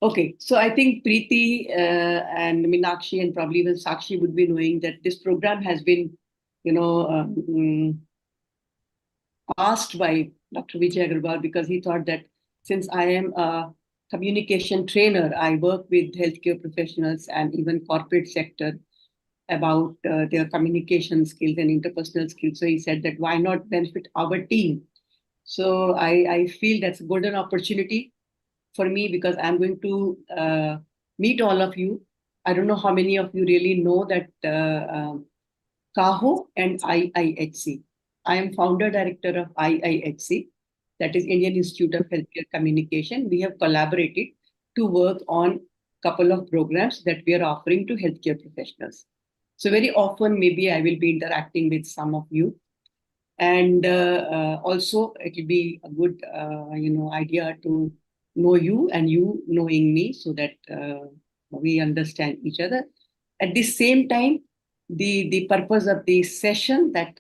Okay, so I think Preeti and Meenakshi and probably even Sakshi would be knowing that this program has been, you know, asked by Dr. Vijay Agarwal because he thought that since I am a communication trainer, I work with healthcare professionals and even corporate sector about their communication skills and interpersonal skills. So he said that why not benefit our team? So I feel that's a golden opportunity for me because I'm going to meet all of you. I don't know how many of you really know that CAHO and IIHC. I am founder director of IIHC, that is Indian Institute of Healthcare Communication. We have collaborated to work on a couple of programs that we are offering to healthcare professionals. So very often, maybe I will be interacting with some of you, and also it will be a good, idea to know you and you knowing me, so that we understand each other. At the same time, the purpose of the session that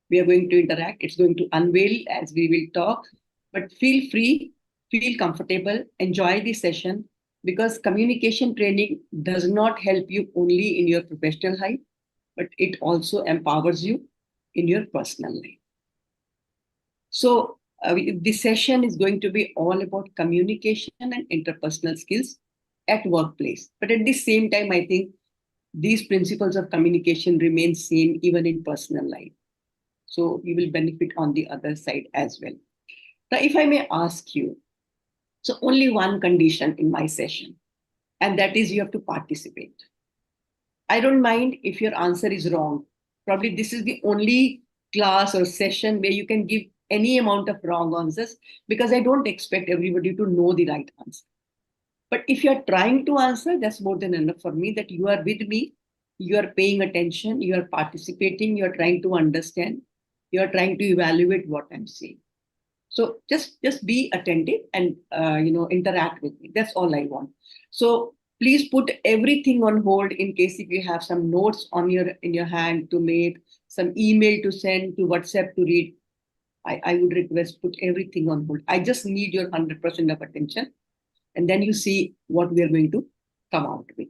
we are going to interact, it's going to unveil as we will talk. But feel free, feel comfortable, enjoy the session because communication training does not help you only in your professional life, but it also empowers you in your personal life. So, this session is going to be all about communication and interpersonal skills at workplace. But at the same time, I think these principles of communication remain same even in personal life. So you will benefit on the other side as well. Now, if I may ask you, so only one condition in my session, and that is you have to participate. I don't mind if your answer is wrong. Probably this is the only class or session where you can give any amount of wrong answers because I don't expect everybody to know the right answer. But if you're trying to answer, that's more than enough for me that you are with me, you are paying attention, you are participating, you are trying to understand, you are trying to evaluate what I'm saying. So just be attentive and interact with me. That's all I want. So please put everything on hold in case if you have some notes on your in your hand to make, some email to send, to WhatsApp to read. I would request put everything on hold. I just need your 100% of attention, and then you see what we are going to come out with.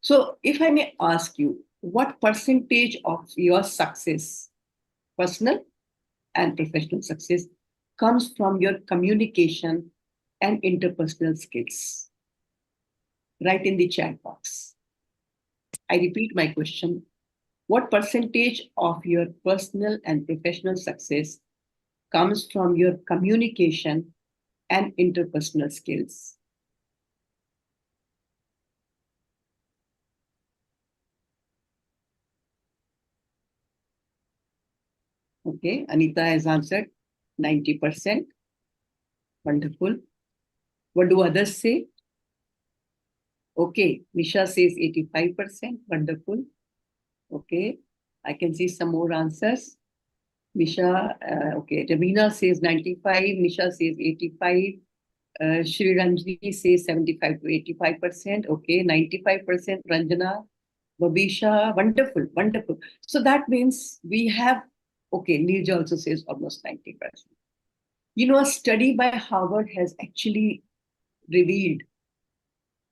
So if I may ask you, what percentage of your success, personal and professional success, comes from your communication and interpersonal skills? Write in the chat box. I repeat my question. What percentage of your personal and professional success comes from your communication and interpersonal skills? Okay, Anita has answered 90%. Wonderful. What do others say? Okay, Nisha says 85%. Wonderful. Okay, I can see some more answers. Nisha, okay, Ravina says 95. Nisha says 85. Shri Ranjini says 75 to 85%. Okay, 95%. Ranjana, Babisha, wonderful, wonderful. So that means we have, okay, Nirja also says almost 90%. You know, a study by Harvard has actually revealed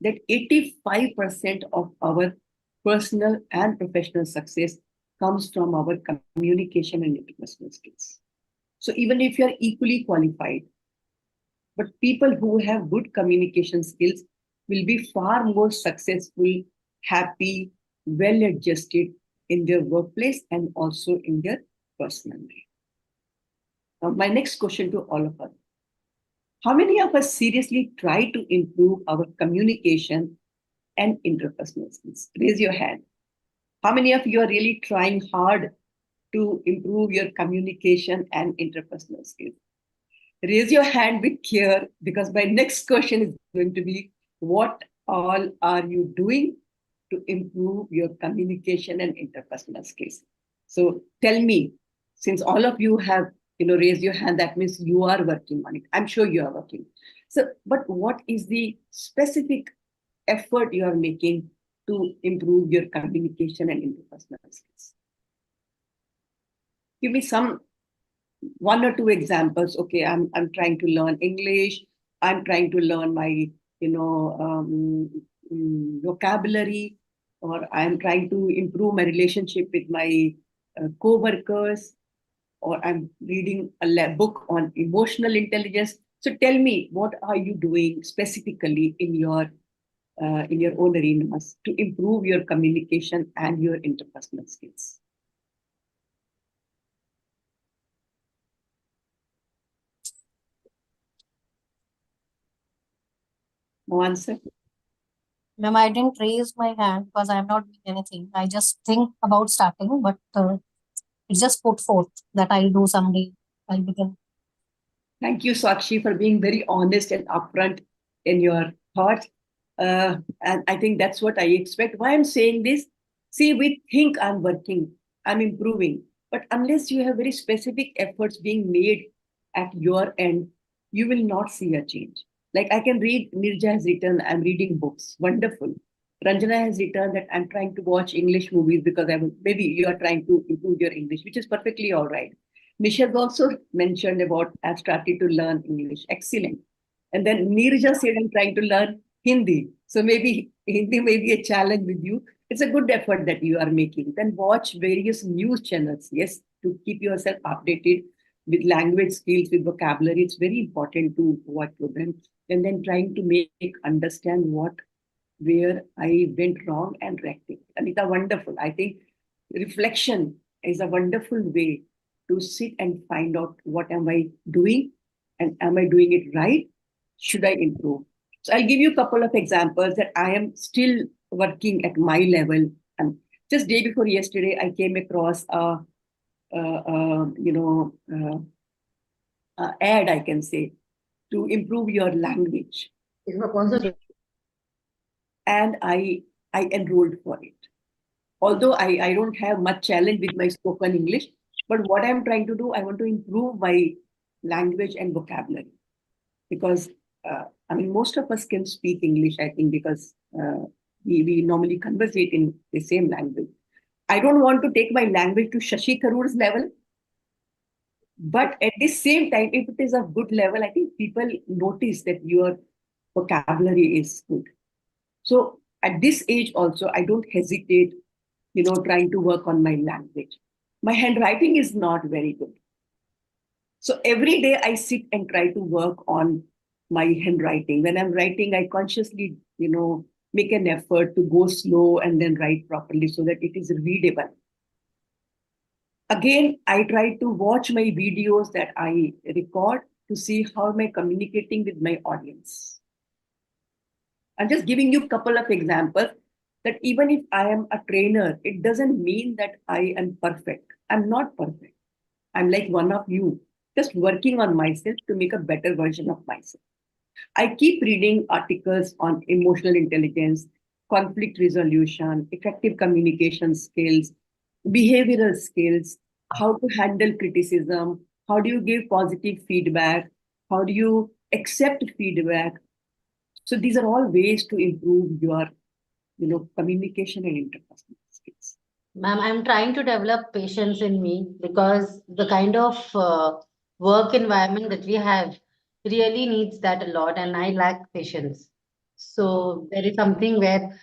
that 85% of our personal and professional success comes from our communication and interpersonal skills. So even if you're equally qualified, but people who have good communication skills will be far more successful, happy, well adjusted in their workplace and also in their personal life. Now, my next question to all of us: how many of us seriously try to improve our communication and interpersonal skills? Raise your hand. How many of you are really trying hard to improve your communication and interpersonal skills? Raise your hand with care because my next question is going to be, what all are you doing to improve your communication and interpersonal skills? So tell me, since all of you have raised your hand, that means you are working on it. I'm sure you are working. So, but what is the specific effort you are making to improve your communication and interpersonal skills? Give me some one or two examples. Okay, I'm trying to learn English. I'm trying to learn my vocabulary, or I'm trying to improve my relationship with my co-workers, or I'm reading a book on emotional intelligence. So tell me, what are you doing specifically in your own arenas to improve your communication and your interpersonal skills? No answer? Ma'am, I didn't raise my hand because I'm not doing anything. I just think about starting, but it just put forth that I'll do someday. I'll begin. Thank you, Sakshi, for being very honest and upfront in your thoughts. And I think that's what I expect. Why I'm saying this, see, we think I'm working, I'm improving, but unless you have very specific efforts being made at your end, you will not see a change. Like I can read, Nirja has written, I'm reading books, wonderful. Ranjana has written that I'm trying to watch English movies because maybe you are trying to improve your English, which is perfectly all right. Nisha also mentioned about I've started to learn English. Excellent. And then Neerja said I'm trying to learn Hindi. So maybe Hindi may be a challenge with you. It's a good effort that you are making. Then watch various news channels. Yes, to keep yourself updated with language skills, with vocabulary. It's very important to watch programs. And then trying to make understand where I went wrong and rectify. And it's a wonderful. I think reflection is a wonderful way to sit and find out what am I doing and am I doing it right? Should I improve? So I'll give you a couple of examples that I am still working at my level. And just day before yesterday, I came across ad, I can say, to improve your language. And I enrolled for it. Although I don't have much challenge with my spoken English, but what I'm trying to do, I want to improve my language and vocabulary because I mean most of us can speak English, I think, because we normally conversate in the same language. I don't want to take my language to Shashi Tharoor's level, but at the same time, if it is a good level, I think people notice that your vocabulary is good. So at this age also, I don't hesitate, trying to work on my language. My handwriting is not very good. So every day I sit and try to work on my handwriting. When I'm writing, I consciously, make an effort to go slow and then write properly so that it is readable. Again, I try to watch my videos that I record to see how am I communicating with my audience. I'm just giving you a couple of examples that even if I am a trainer, it doesn't mean that I am perfect. I'm not perfect. I'm like one of you, just working on myself to make a better version of myself. I keep reading articles on emotional intelligence, conflict resolution, effective communication skills, behavioral skills, how to handle criticism, how do you give positive feedback, how do you accept feedback. So these are all ways to improve your, communication and interpersonal skills. Ma'am, I'm trying to develop patience in me because the kind of work environment that we have really needs that a lot, and I lack patience. So there is something where,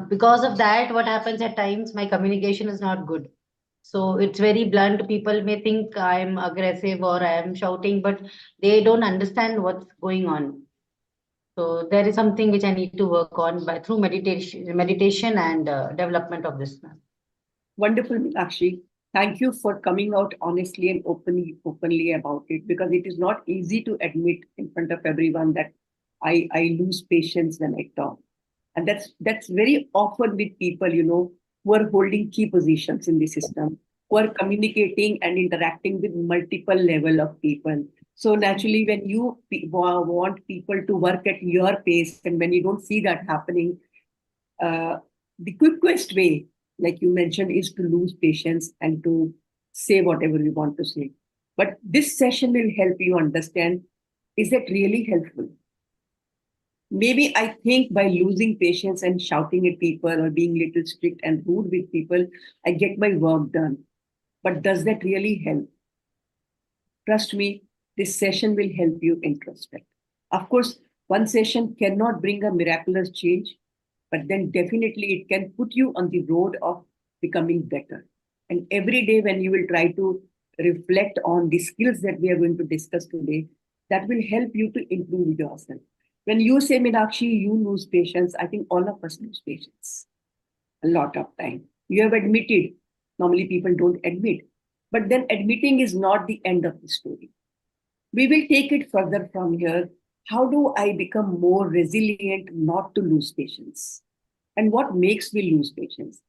because of that, what happens at times, my communication is not good. So it's very blunt. People may think I'm aggressive or I am shouting, but they don't understand what's going on. So there is something which I need to work on by through meditation and development of this, ma'am. Wonderful, Meenakshi. Thank you for coming out honestly and openly about it, because it is not easy to admit in front of everyone that I lose patience when I talk. And that's very often with people, who are holding key positions in the system, who are communicating and interacting with multiple level of people. So naturally, when you want people to work at your pace, and when you don't see that happening, uh, the quickest way, like you mentioned, is to lose patience and to say whatever you want to say. But this session will help you understand, is that really helpful? Maybe I think by losing patience and shouting at people or being little strict and rude with people, I get my work done. But does that really help? Trust me, this session will help you introspect. Of course, One session cannot bring a miraculous change, but then definitely it can put you on the road of becoming better. And every day when you will try to reflect on the skills that we are going to discuss today, that will help you to improve yourself. When you say, Meenakshi, you lose patience, I think all of us lose patience a lot of time. You have admitted, normally people don't admit, but then admitting is not the end of the story. We will take it further from here. How do I become more resilient not to lose patience? And what makes me lose patience?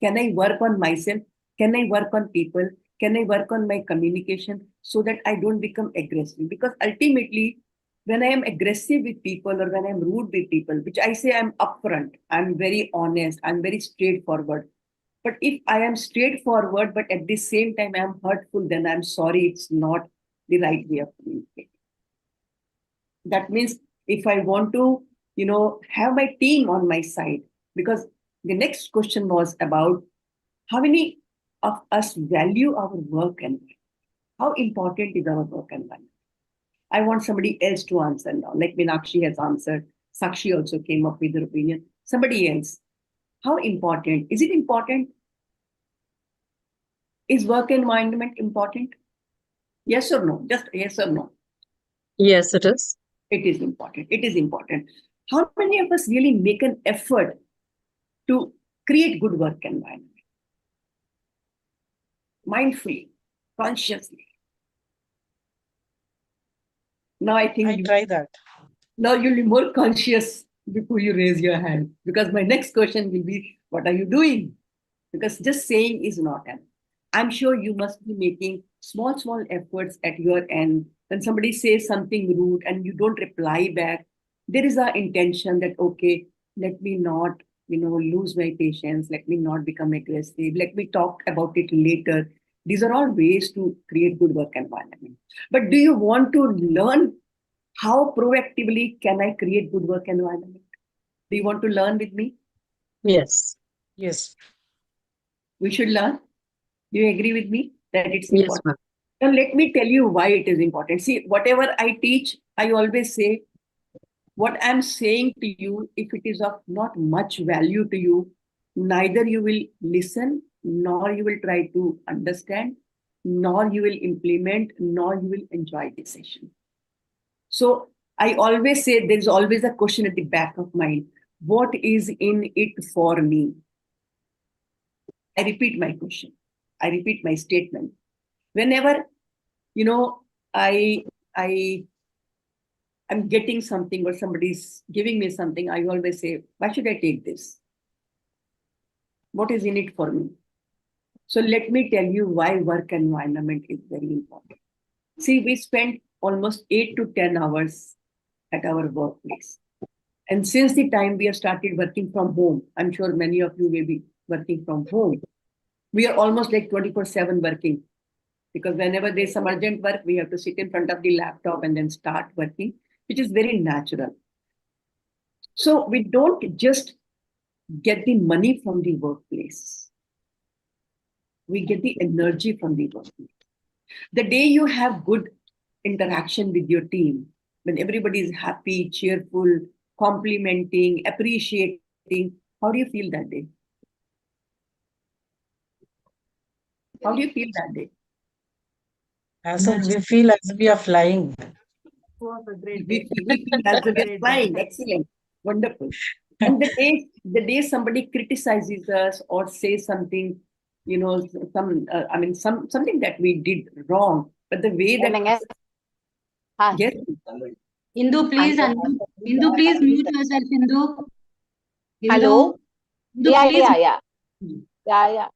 Can I work on myself? Can I work on people? Can I work on my communication so that I don't become aggressive? Because ultimately, when I am aggressive with people or when I'm rude with people, which I say I'm upfront, I'm very honest, I'm very straightforward. But if I am straightforward, but at the same time I'm hurtful, then I'm sorry, it's not the right way of communicating. That means if I want to, have my team on my side, because the next question was about how many of us value our work environment. How important is our work environment? I want somebody else to answer now. Like Meenakshi has answered. Sakshi also came up with her opinion. Somebody else. How important? Is it important? Is work environment important? Yes or no? Just yes or no. Yes, it is. It is important. It is important. How many of us really make an effort to create good work environment? Mindfully, consciously. Now I think I try that. now you'll be more conscious before you raise your hand. Because my next question will be, what are you doing? Because just saying is not enough. I'm sure you must be making small efforts at your end. When somebody says something rude and you don't reply back, there is an intention that, okay, let me not, lose my patience. Let me not become aggressive. Let me talk about it later. These are all ways to create good work environment. But do you want to learn how proactively can I create good work environment? Do you want to learn with me? Yes. Yes. We should learn. Do you agree with me that it's Yes, important? ma'am. Now, let me tell you why it is important. See, whatever I teach, I always say, what I'm saying to you, if it is of not much value to you, neither you will listen, nor you will try to understand, nor you will implement, nor you will enjoy the session. So I always say there's always a question at the back of mind. What is in it for me? I repeat my question. I repeat my statement. Whenever, I I I'm getting something or somebody's giving me something, I always say, why should I take this? What is in it for me? So let me tell you why work environment is very important. See, we spend almost 8 to 10 hours at our workplace. And since the time we have started working from home, I'm sure many of you may be working from home. We are almost like 24/7 working, because whenever there's some urgent work, we have to sit in front of the laptop and then start working, which is very natural. So we don't just get the money from the workplace. We get the energy from the workplace. The day you have good interaction with your team, when everybody is happy, cheerful, complimenting, appreciating, how do you feel that day? How do you feel that day? As in, we feel as if we are flying. We feel as if we're flying. Excellent. Wonderful. And the day somebody criticizes us or says something, something that we did wrong, but the way that Hi. yes, Indu, please, Indu, please mute yourself, Indu. Hello? Indu, Yeah, please. yeah. Yeah.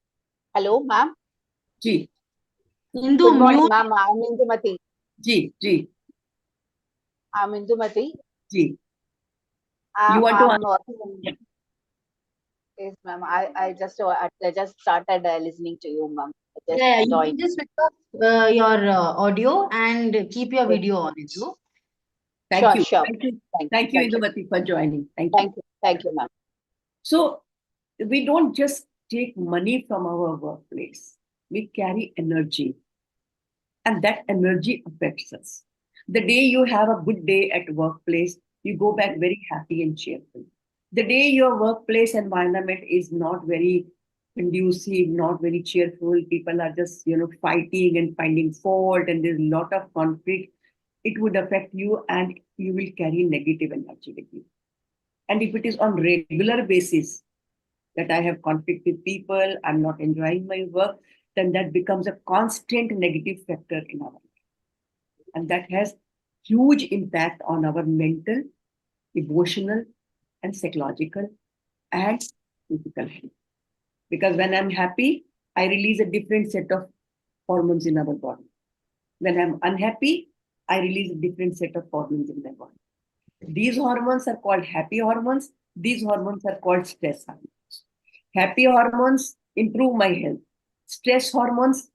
Hello, ma'am. Ji, Indu, Good morning, mute. ma'am. I'm Indumati. ji. I'm Indumati. You want to I'm answer? working in... Yes, ma'am. I just started listening to you, ma'am. I just Yeah, you joined. can just switch off your audio and keep your video on, Indu. Thank you. Sure. Thank you, Indumati, for joining. Thank you. Thank you, ma'am. So we don't just take money from our workplace. We carry energy, and that energy affects us. The day you have a good day at workplace, you go back very happy and cheerful. The day your workplace environment is not very conducive, not very cheerful, people are just, fighting and finding fault, and there's a lot of conflict, it would affect you and you will carry negative energy with you. And if it is on regular basis that I have conflict with people, I'm not enjoying my work, then that becomes a constant negative factor in our life. And that has huge impact on our mental, emotional, and psychological and physical health. Because when I'm happy, I release a different set of hormones in our body. When I'm unhappy, I release a different set of hormones in my body. These hormones are called happy hormones. These hormones are called stress hormones. Happy hormones improve my health. Stress hormones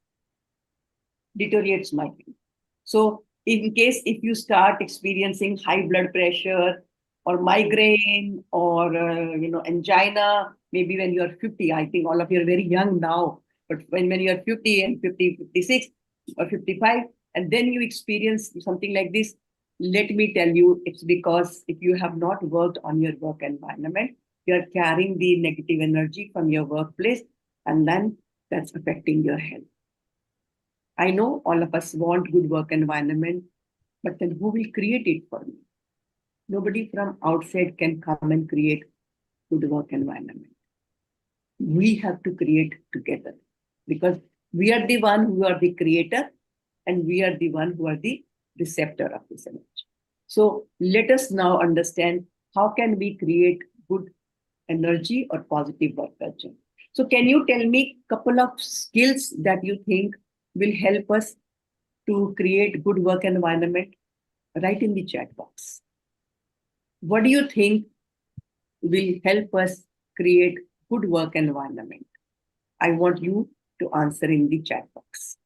deteriorates my health. So in case if you start experiencing high blood pressure or migraine or angina, maybe when you are 50, I think all of you are very young now, but when you are 50 and 50, 56 or 55, and then you experience something like this, let me tell you, it's because if you have not worked on your work environment, you are carrying the negative energy from your workplace, and then that's affecting your health. I know all of us want good work environment, but then who will create it for me? Nobody from outside can come and create good work environment. We have to create together because we are the one who are the creator and we are the one who are the receptor of this energy. So let us now understand how can we create good energy or positive work culture. So can you tell me a couple of skills that you think will help us to create good work environment? Write in the chat box. What do you think will help us create good work environment? I want you to answer in the chat box.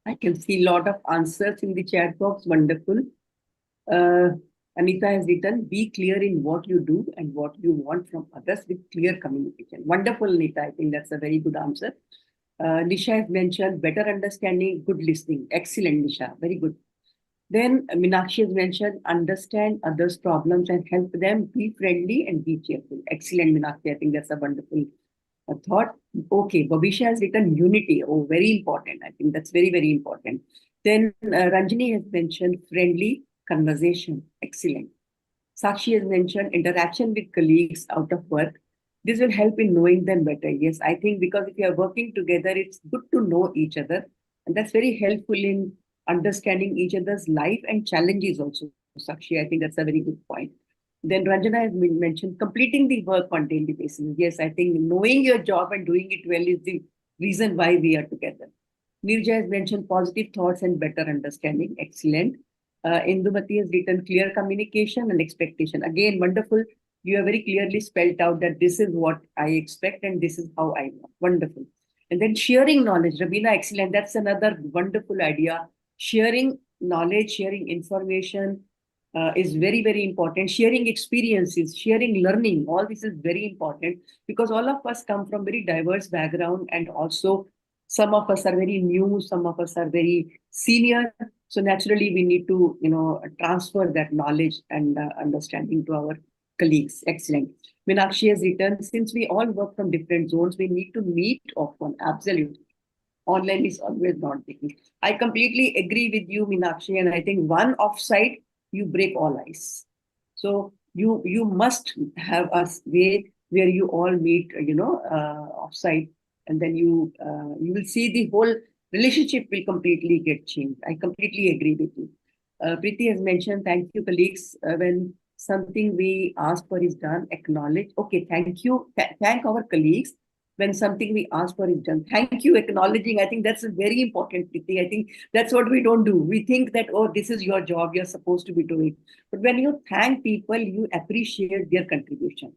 I can see a lot of answers in the chat box. Wonderful. Anita has written, be clear in what you do and what you want from others with clear communication. Wonderful, Anita. I think that's a very good answer. Nisha has mentioned better understanding, good listening. Excellent, Nisha. Very good. Then Meenakshi has mentioned understand others' problems and help them, be friendly and be cheerful. Excellent, Meenakshi. I think that's a wonderful thought. Okay, Babisha has written unity. Oh, very important. I think that's very, very important. Then Ranjini has mentioned friendly conversation. Excellent. Sakshi has mentioned interaction with colleagues out of work. This will help in knowing them better. Yes, I think because if you are working together, it's good to know each other. And that's very helpful in understanding each other's life and challenges also. Sakshi, I think that's a very good point. Then Ranjana has mentioned completing the work on daily basis. Yes, I think knowing your job and doing it well is the reason why we are together. Nirja has mentioned positive thoughts and better understanding. Excellent. Indumati has written clear communication and expectation. Again, wonderful. You have very clearly spelled out that this is what I expect and this is how I want. Wonderful. And then sharing knowledge. Rabina, excellent. That's another wonderful idea. Sharing knowledge, sharing information is very, very important. Sharing experiences, sharing learning, all this is very important because all of us come from very diverse background and also some of us are very new, some of us are very senior. So naturally, we need to, transfer that knowledge and understanding to our colleagues. Excellent. Meenakshi has written, since we all work from different zones, we need to meet often. Absolutely. Online is always not taking. I completely agree with you, Meenakshi, and I think one offsite, you break all ice. So you must have a way where you all meet, offsite, and then you will see the whole relationship will completely get changed. I completely agree with you. Preeti has mentioned, thank you, colleagues. When something we ask for is done, acknowledge. Okay, thank you. Thank our colleagues when something we ask for is done. Thank you, acknowledging. I think that's a very important, Preeti. I think that's what we don't do. We think that, oh, this is your job, you're supposed to be doing. But when you thank people, you appreciate their contribution.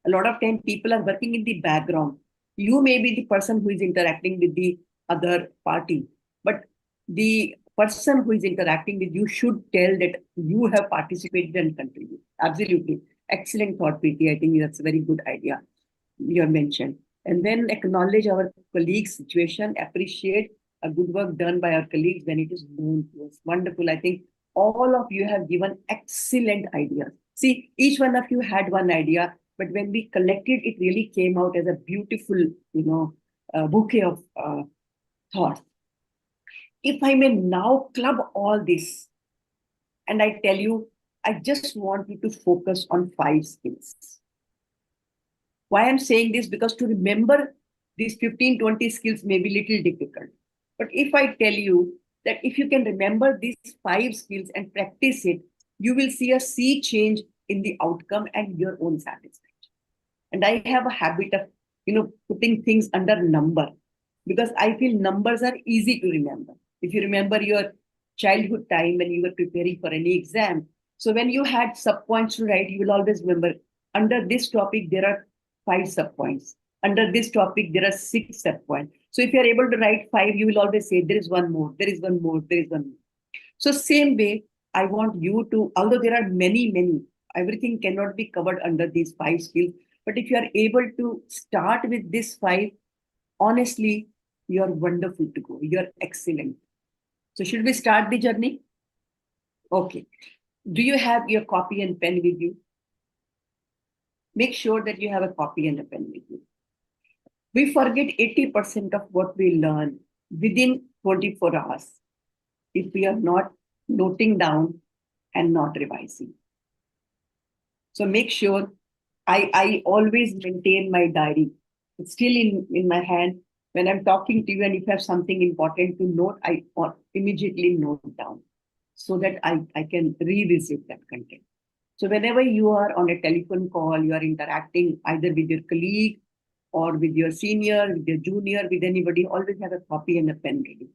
A lot of time people are working in the background. You may be the person who is interacting with the other party, but the person who is interacting with you should tell that you have participated and contributed. Absolutely. Excellent thought, Preeti. I think that's a very good idea you have mentioned. And then acknowledge our colleagues' situation, appreciate a good work done by our colleagues when it is known to us. Wonderful. I think all of you have given excellent ideas. See, each one of you had one idea, but when we collected, it really came out as a beautiful, bouquet of thoughts. If I may now club all this, and I tell you, I just want you to focus on 5 skills. Why I'm saying this? Because to remember these 15, 20 skills may be little difficult. But if I tell you that if you can remember these 5 skills and practice it, you will see a sea change in the outcome and your own satisfaction. And I have a habit of, putting things under number because I feel numbers are easy to remember. If you remember your childhood time when you were preparing for any exam, so when you had sub-points to write, you will always remember under this topic, there are 5 sub-points. Under this topic, there are 6 sub-points. So if you're able to write 5, you will always say, there is one more, there is one more, there is one more. So same way, I want you to, although there are many, everything cannot be covered under these 5 skills. But if you are able to start with this 5, honestly, you're wonderful to go. You're excellent. So should we start the journey? Okay. Do you have your copy and pen with you? Make sure that you have a copy and a pen with you. We forget 80% of what we learn within 24 hours if we are not noting down and not revising. So make sure I always maintain my diary. It's still in my hand. When I'm talking to you and if you have something important to note, I immediately note down so that I can revisit that content. So whenever you are on a telephone call, you are interacting either with your colleague or with your senior, with your junior, with anybody, always have a copy and a pen ready.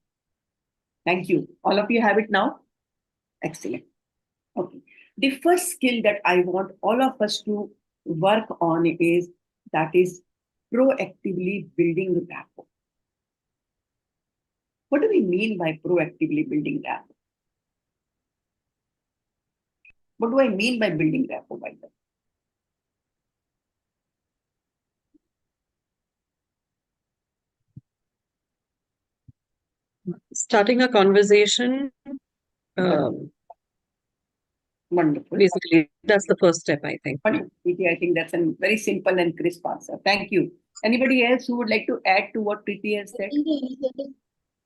Thank you. All of you have it now? Excellent. Okay. The first skill that I want all of us to work on is proactively building rapport. What do we mean by proactively building rapport? What do I mean by building rapport by that? Starting a conversation, Wonderful. basically, that's the first step, I think. Wonderful. Preeti, I think that's a very simple and crisp answer. Thank you. Anybody else who would like to add to what Preeti has said?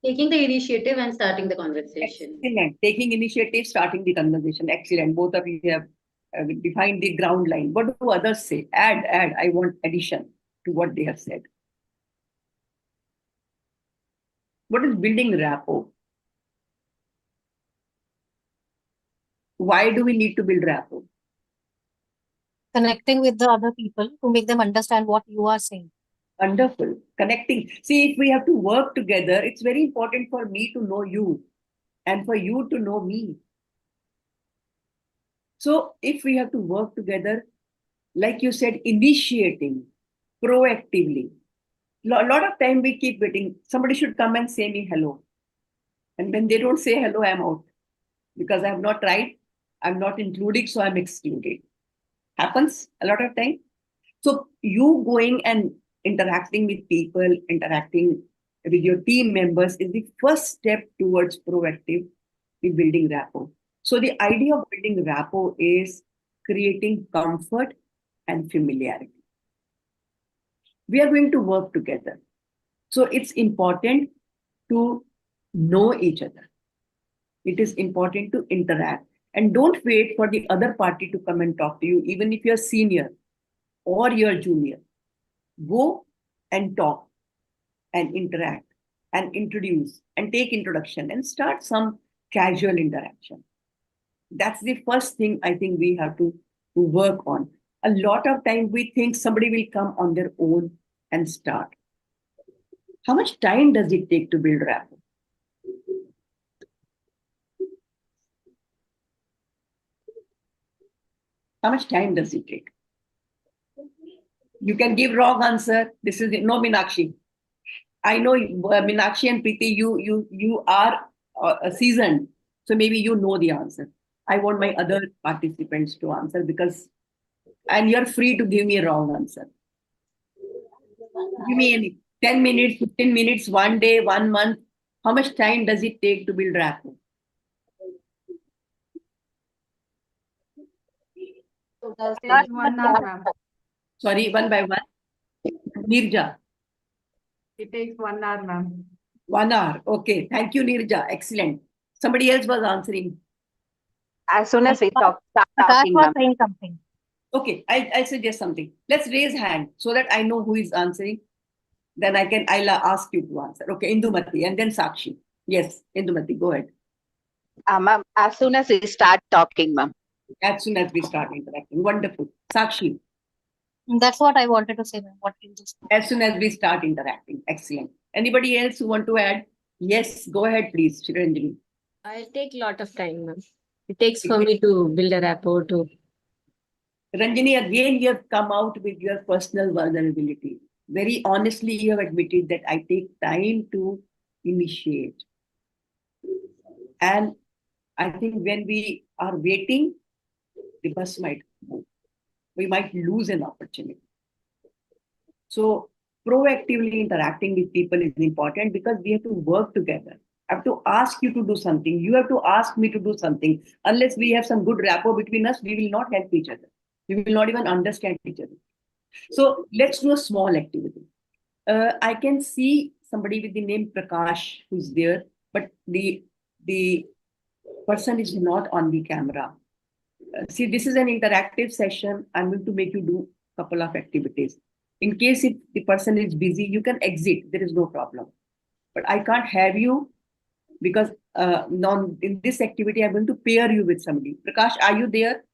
Taking the initiative and starting the conversation. Excellent. Taking initiative, starting the conversation. Excellent. Both of you have defined the ground line. What do others say? Add. I want addition to what they have said. What is building rapport? Why do we need to build rapport? Connecting with the other people to make them understand what you are saying. Wonderful. Connecting. See, if we have to work together, it's very important for me to know you and for you to know me. So if we have to work together, like you said, initiating, proactively. A lot of time we keep waiting. Somebody should come and say me hello. And when they don't say hello, I'm out. Because I have not tried, I'm not included, so I'm excluded. Happens a lot of time. So you going and interacting with people, interacting with your team members is the first step towards proactive building rapport. So the idea of building rapport is creating comfort and familiarity. We are going to work together. So it's important to know each other. It is important to interact. And don't wait for the other party to come and talk to you, even if you're senior or you're junior. Go and talk and interact. and introduce and take introduction and start some casual interaction. That's the first thing I think we have to work on. A lot of time we think somebody will come on their own and start. How much time does it take to build rapport? How much time does it take? You can give wrong answer. This is no, Meenakshi. I know Meenakshi and Preeti, you are seasoned, so maybe you know the answer. I want my other participants to answer because, and you're free to give me a wrong answer. Give me any 10 minutes, 15 minutes, 1 day, 1 month. How much time does it take to build rapport? It takes 1 hour, ma'am. Sorry, one by one. Nirja. It takes 1 hour, ma'am. 1 hour. Okay. Thank you, Nirja. Excellent. Somebody else was answering. As soon as we start Prakash talking, was ma'am. saying something. Okay, I'll suggest something. Let's raise hand so that I know who is answering. Then I'll ask you to answer. Okay, Indumati and then Sakshi. Yes, Indumati, go ahead. Ma'am, as soon as we start talking, ma'am. As soon as we start interacting. Wonderful. Sakshi, That's what I wanted to say, ma'am. What you just as soon as we start interacting. Excellent. Anybody else who want to add? Yes, go ahead, please, Chiranjini. I'll take a lot of time, ma'am. It takes for me to build a rapport to. Ranjini, again, you have come out with your personal vulnerability. Very honestly, you have admitted that I take time to initiate. And I think when we are waiting, the bus might move. We might lose an opportunity. So proactively interacting with people is important because we have to work together. I have to ask you to do something. You have to ask me to do something. Unless we have some good rapport between us, we will not help each other. We will not even understand each other. So let's do a small activity. I can see somebody with the name Prakash who's there, but the person is not on the camera. See, this is an interactive session. I'm going to make you do a couple of activities. In case if the person is busy, you can exit. There is no problem. But I can't have you because in this activity, I'm going to pair you with somebody. Prakash, are you there?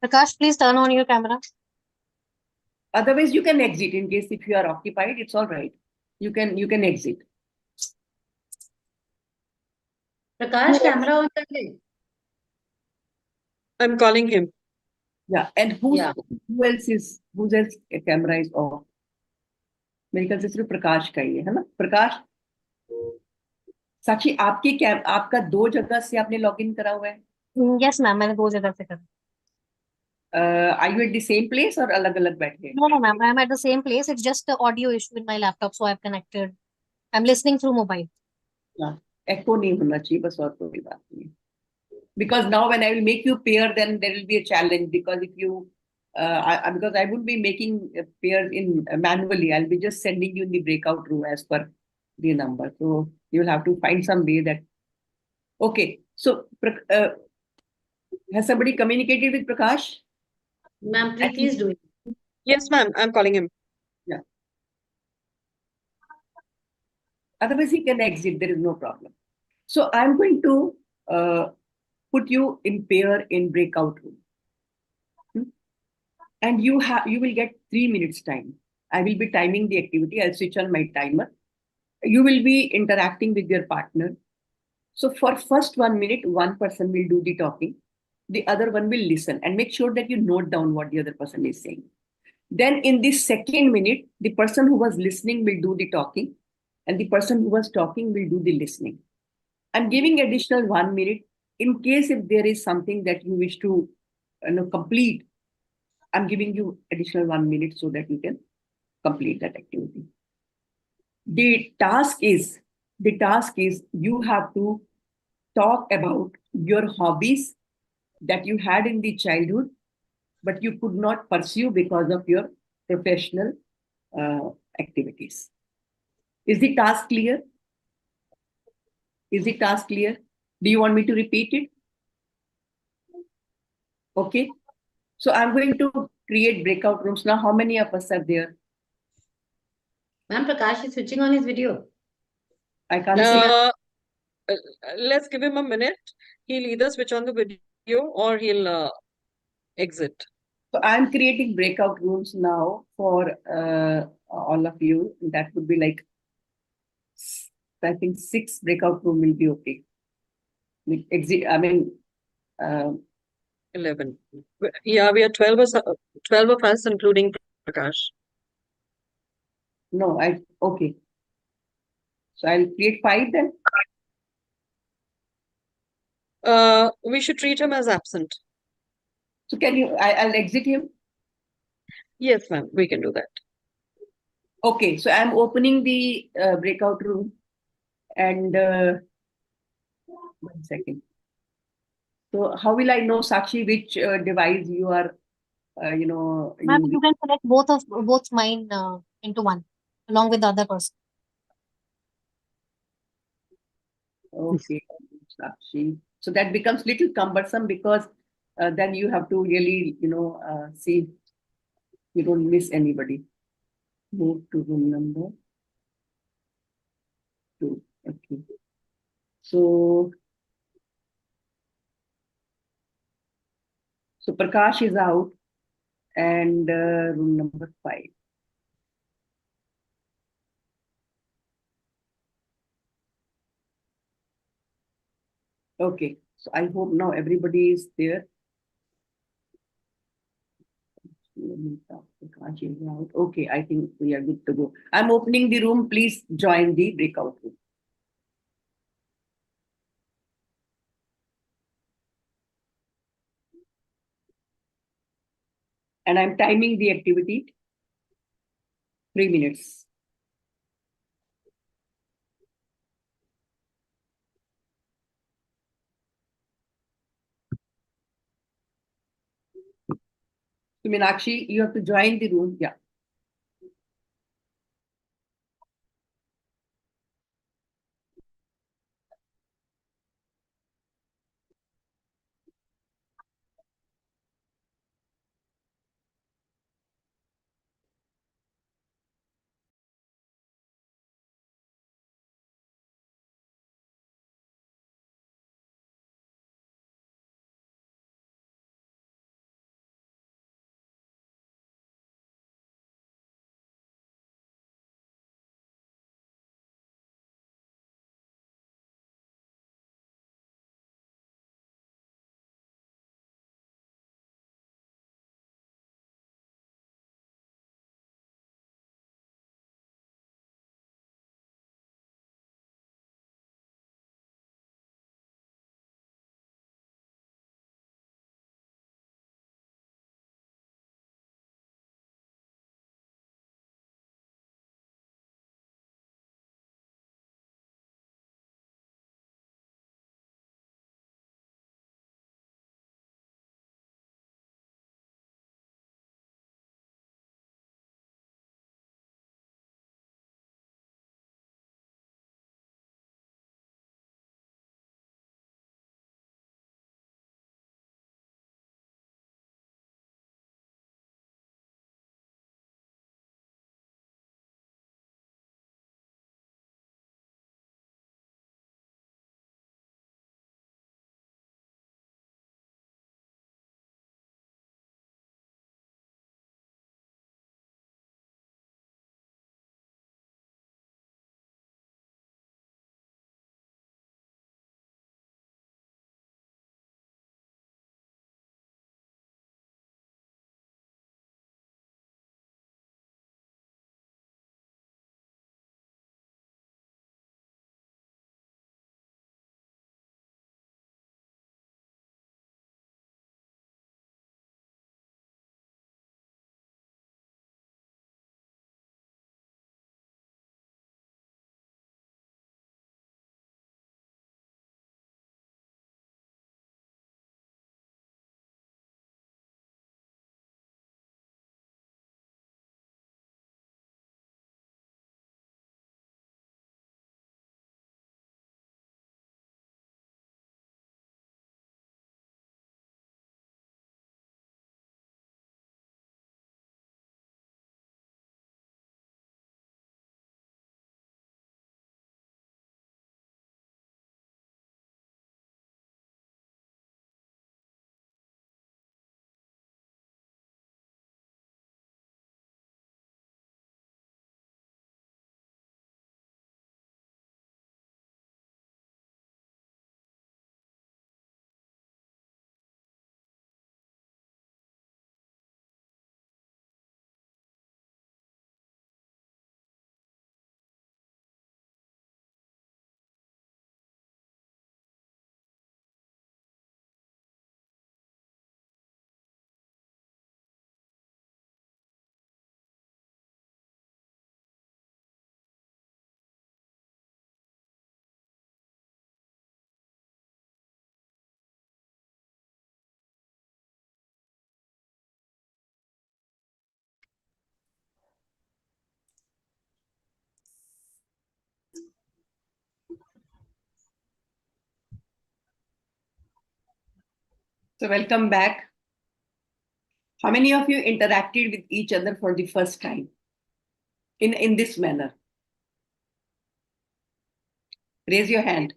Prakash, please turn on your camera. Otherwise, you can exit. In case if you are occupied, it's all right. You can exit. Prakash, camera on kar. I'm calling him. Yeah, and whose camera is off? मेरे ख्याल से सिर्फ प्रकाश का ही है ना? प्रकाश, साक्षी आपका 2 जगह से आपने लॉगिन करा हुआ है? Yes, ma'am. मैंने 2 जगह से करा. Are you at the same place or अलग-अलग बैठे हैं? No, ma'am. I'm at the same place. It's just the audio issue in my laptop, so I've connected. I'm listening through mobile. Echo नहीं होना चाहिए, बस और कोई बात नहीं. Because now when I will make you pair, then there will be a challenge because if you because I won't be making pairs in manually. I'll be just sending you in the breakout room as per the number. So you will have to find some way that. Okay. So has somebody communicated with Prakash? Ma'am, Preeti is doing. Yes, ma'am. I'm calling him. Yeah. Otherwise, he can exit. There is no problem. So I'm going to put you in pair in breakout room. And you will get 3 minutes time. I will be timing the activity. I'll switch on my timer. You will be interacting with your partner. So for first 1 minute, one person will do the talking. The other one will listen and make sure that you note down what the other person is saying. Then in the second minute, the person who was listening will do the talking and the person who was talking will do the listening. I'm giving additional 1 minute in case if there is something that you wish to complete. I'm giving you additional 1 minute so that you can complete that activity. The task is you have to talk about your hobbies that you had in the childhood, but you could not pursue because of your professional activities. Is the task clear? Is the task clear? Do you want me to repeat it? Okay. So I'm going to create breakout rooms. Now, how many of us are there? Ma'am, Prakash is switching on his video. I can't see. Let's give him a minute. He'll either switch on the video or he'll exit. So I'm creating breakout rooms now for all of you. That would be like, I think 6 breakout room will be okay. I mean, uh, 11. Yeah, we are 12 of us, including Prakash. no, okay. So I'll create 5 then. We should treat him as absent. So can you, I'll exit him. Yes, ma'am, we can do that. Okay, so I'm opening the breakout room and 1 second. So how will I know, Sakshi, which device you are, Ma'am, using? you can select both mine into one along with the other person. Okay, Sakshi. So that becomes little cumbersome because then you have to really, see you don't miss anybody. Move to room number 2. Okay. So Prakash is out and room number 5. Okay, so I hope now everybody is there. Prakash is out. Okay, I think we are good to go. I'm opening the room. Please join the breakout room. And I'm timing the activity 3 minutes. So Meenakshi, you have to join the room. Yeah. So welcome back. How many of you interacted with each other for the first time in this manner? Raise your hand.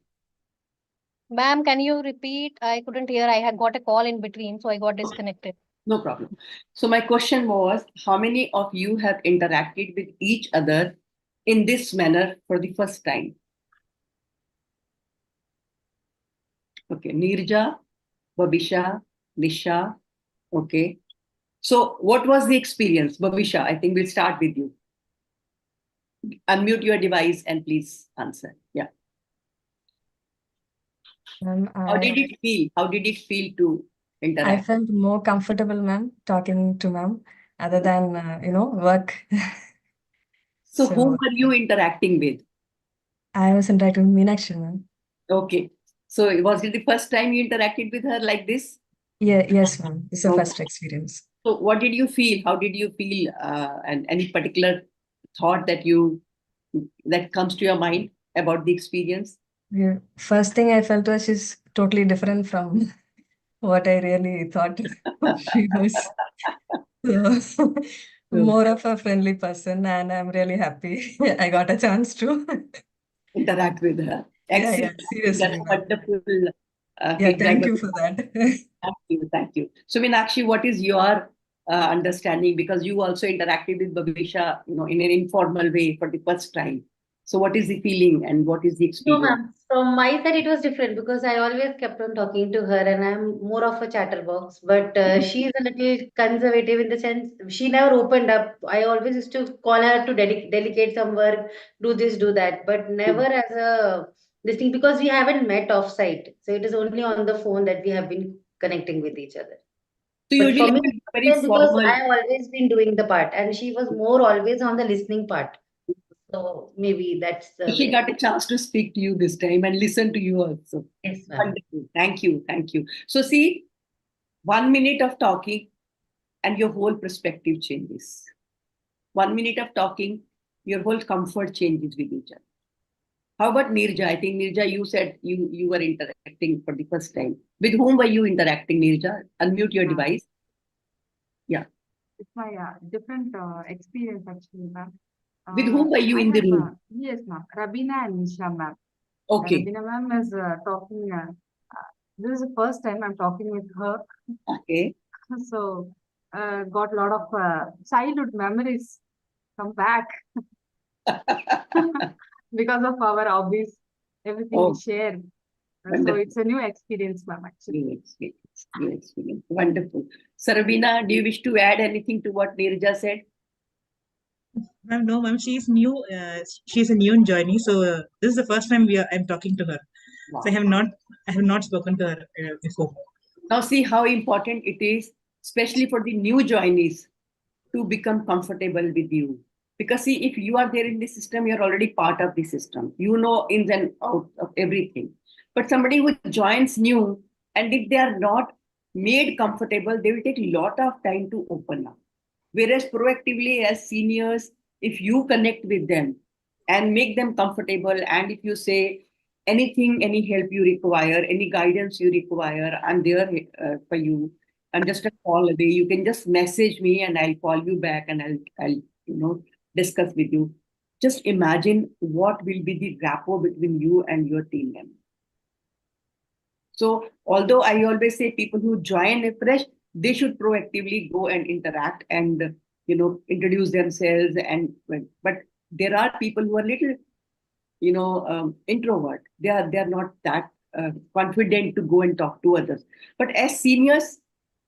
Ma'am, can you repeat? I couldn't hear. I had got a call in between, so I got disconnected. No problem. So my question was, how many of you have interacted with each other in this manner for the first time? Okay, Nirja, Babisha, Nisha. Okay. So what was the experience? Babisha, I think we'll start with you. Unmute your device and please answer. Yeah. Ma'am, How did it feel? How did it feel to I interact? felt more comfortable, ma'am, talking to ma'am, other than work. So whom So were you interacting with? I was interacting with Meenakshi, ma'am. Okay. So was it the first time you interacted with her like this? Yeah, yes, ma'am. It's the Okay. first experience. So what did you feel? How did you feel? And any particular thought that comes to your mind about the experience? Yeah. First thing I felt was she's totally different from what I really thought she was. So, more of a friendly person, and I'm really happy I got a chance to. Interact with her. Yeah, Excellent. seriously, That's ma'am. wonderful Yeah, feedback. thank you for that. Thank you. Thank you. So, Meenakshi, what is your understanding? Because you also interacted with Babisha, in an informal way for the first time. So, what is the feeling and what is the No, experience? ma'am. From my side, it was different because I always kept on talking to her, and I'm more of a chatterbox. But she's a little conservative in the sense she never opened up. I always used to call her to delegate some work, do this, do that, but never as a this thing because we haven't met off site. So it is only on the phone that we have been connecting with each other. So, But for usually me, it will be it very was because formal. I have always been doing the part, and she was more always on the listening part. So maybe that's the She way. got a chance to speak to you this time and listen to you also. Yes, ma'am. Wonderful. Thank you. Thank you. So, see, 1 minute of talking and your whole perspective changes. 1 minute of talking, your whole comfort changes with each other. How about Nirja? I think Nirja, you said you were interacting for the first time. With whom were you interacting, Nirja? Unmute your device. Yeah. It's my different experience actually, ma'am. With whom were you I in the have, room? yes, ma'am. Rabina and Nisha, ma'am. Okay. Rabina ma'am is talking. This is the first time I'm talking with her. Okay. So, got a lot of childhood memories come back because of our hobbies, everything we Oh, share. So wonderful. it's a new experience, ma'am, actually. New experience. New experience. Wonderful. Sarabina, do you wish to add anything to what Nirja said? Ma'am, no, ma'am, she's new. She's a new joinee, so this is the first time I'm talking to her. Wow. So I have not spoken to her before. Now see how important it is, especially for the new joinees, to become comfortable with you. Because see, if you are there in the system, you're already part of the system. You know ins and outs of everything. But somebody who joins new, and if they are not made comfortable, they will take a lot of time to open up. Whereas proactively as seniors, if you connect with them and make them comfortable, and if you say anything, any help you require, any guidance you require, I'm there for you. I'm just a call away. You can just message me and I'll call you back and I'll discuss with you. Just imagine what will be the rapport between you and your team member. So although I always say people who join afresh, they should proactively go and interact and introduce themselves but there are people who are little introvert. They are not that confident to go and talk to others. But as seniors,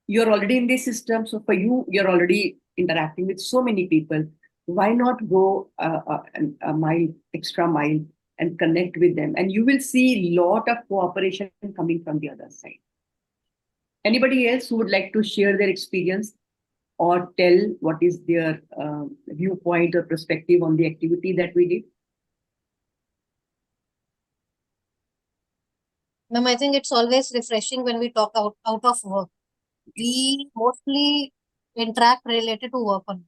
you're already in this system, so for you, you're already interacting with so many people. Why not go a mile, extra mile, and connect with them? And you will see a lot of cooperation coming from the other side. Anybody else who would like to share their experience or tell what is their viewpoint or perspective on the activity that we did? Ma'am, I think it's always refreshing when we talk out of work. We mostly interact related to work only.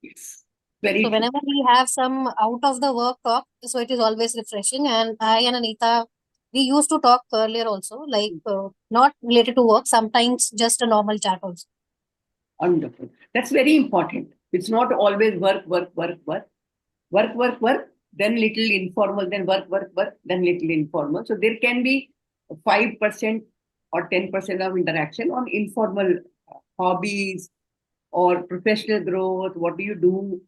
Yes, very So true. whenever we have some out of the work talk, so it is always refreshing. And I and Anita We used to talk earlier also, like not related to work, sometimes just a normal chat also. Wonderful. That's very important. It's not always work, then little informal, then work, then little informal. So there can be 5% or 10% of interaction on informal hobbies or professional growth. What do you do,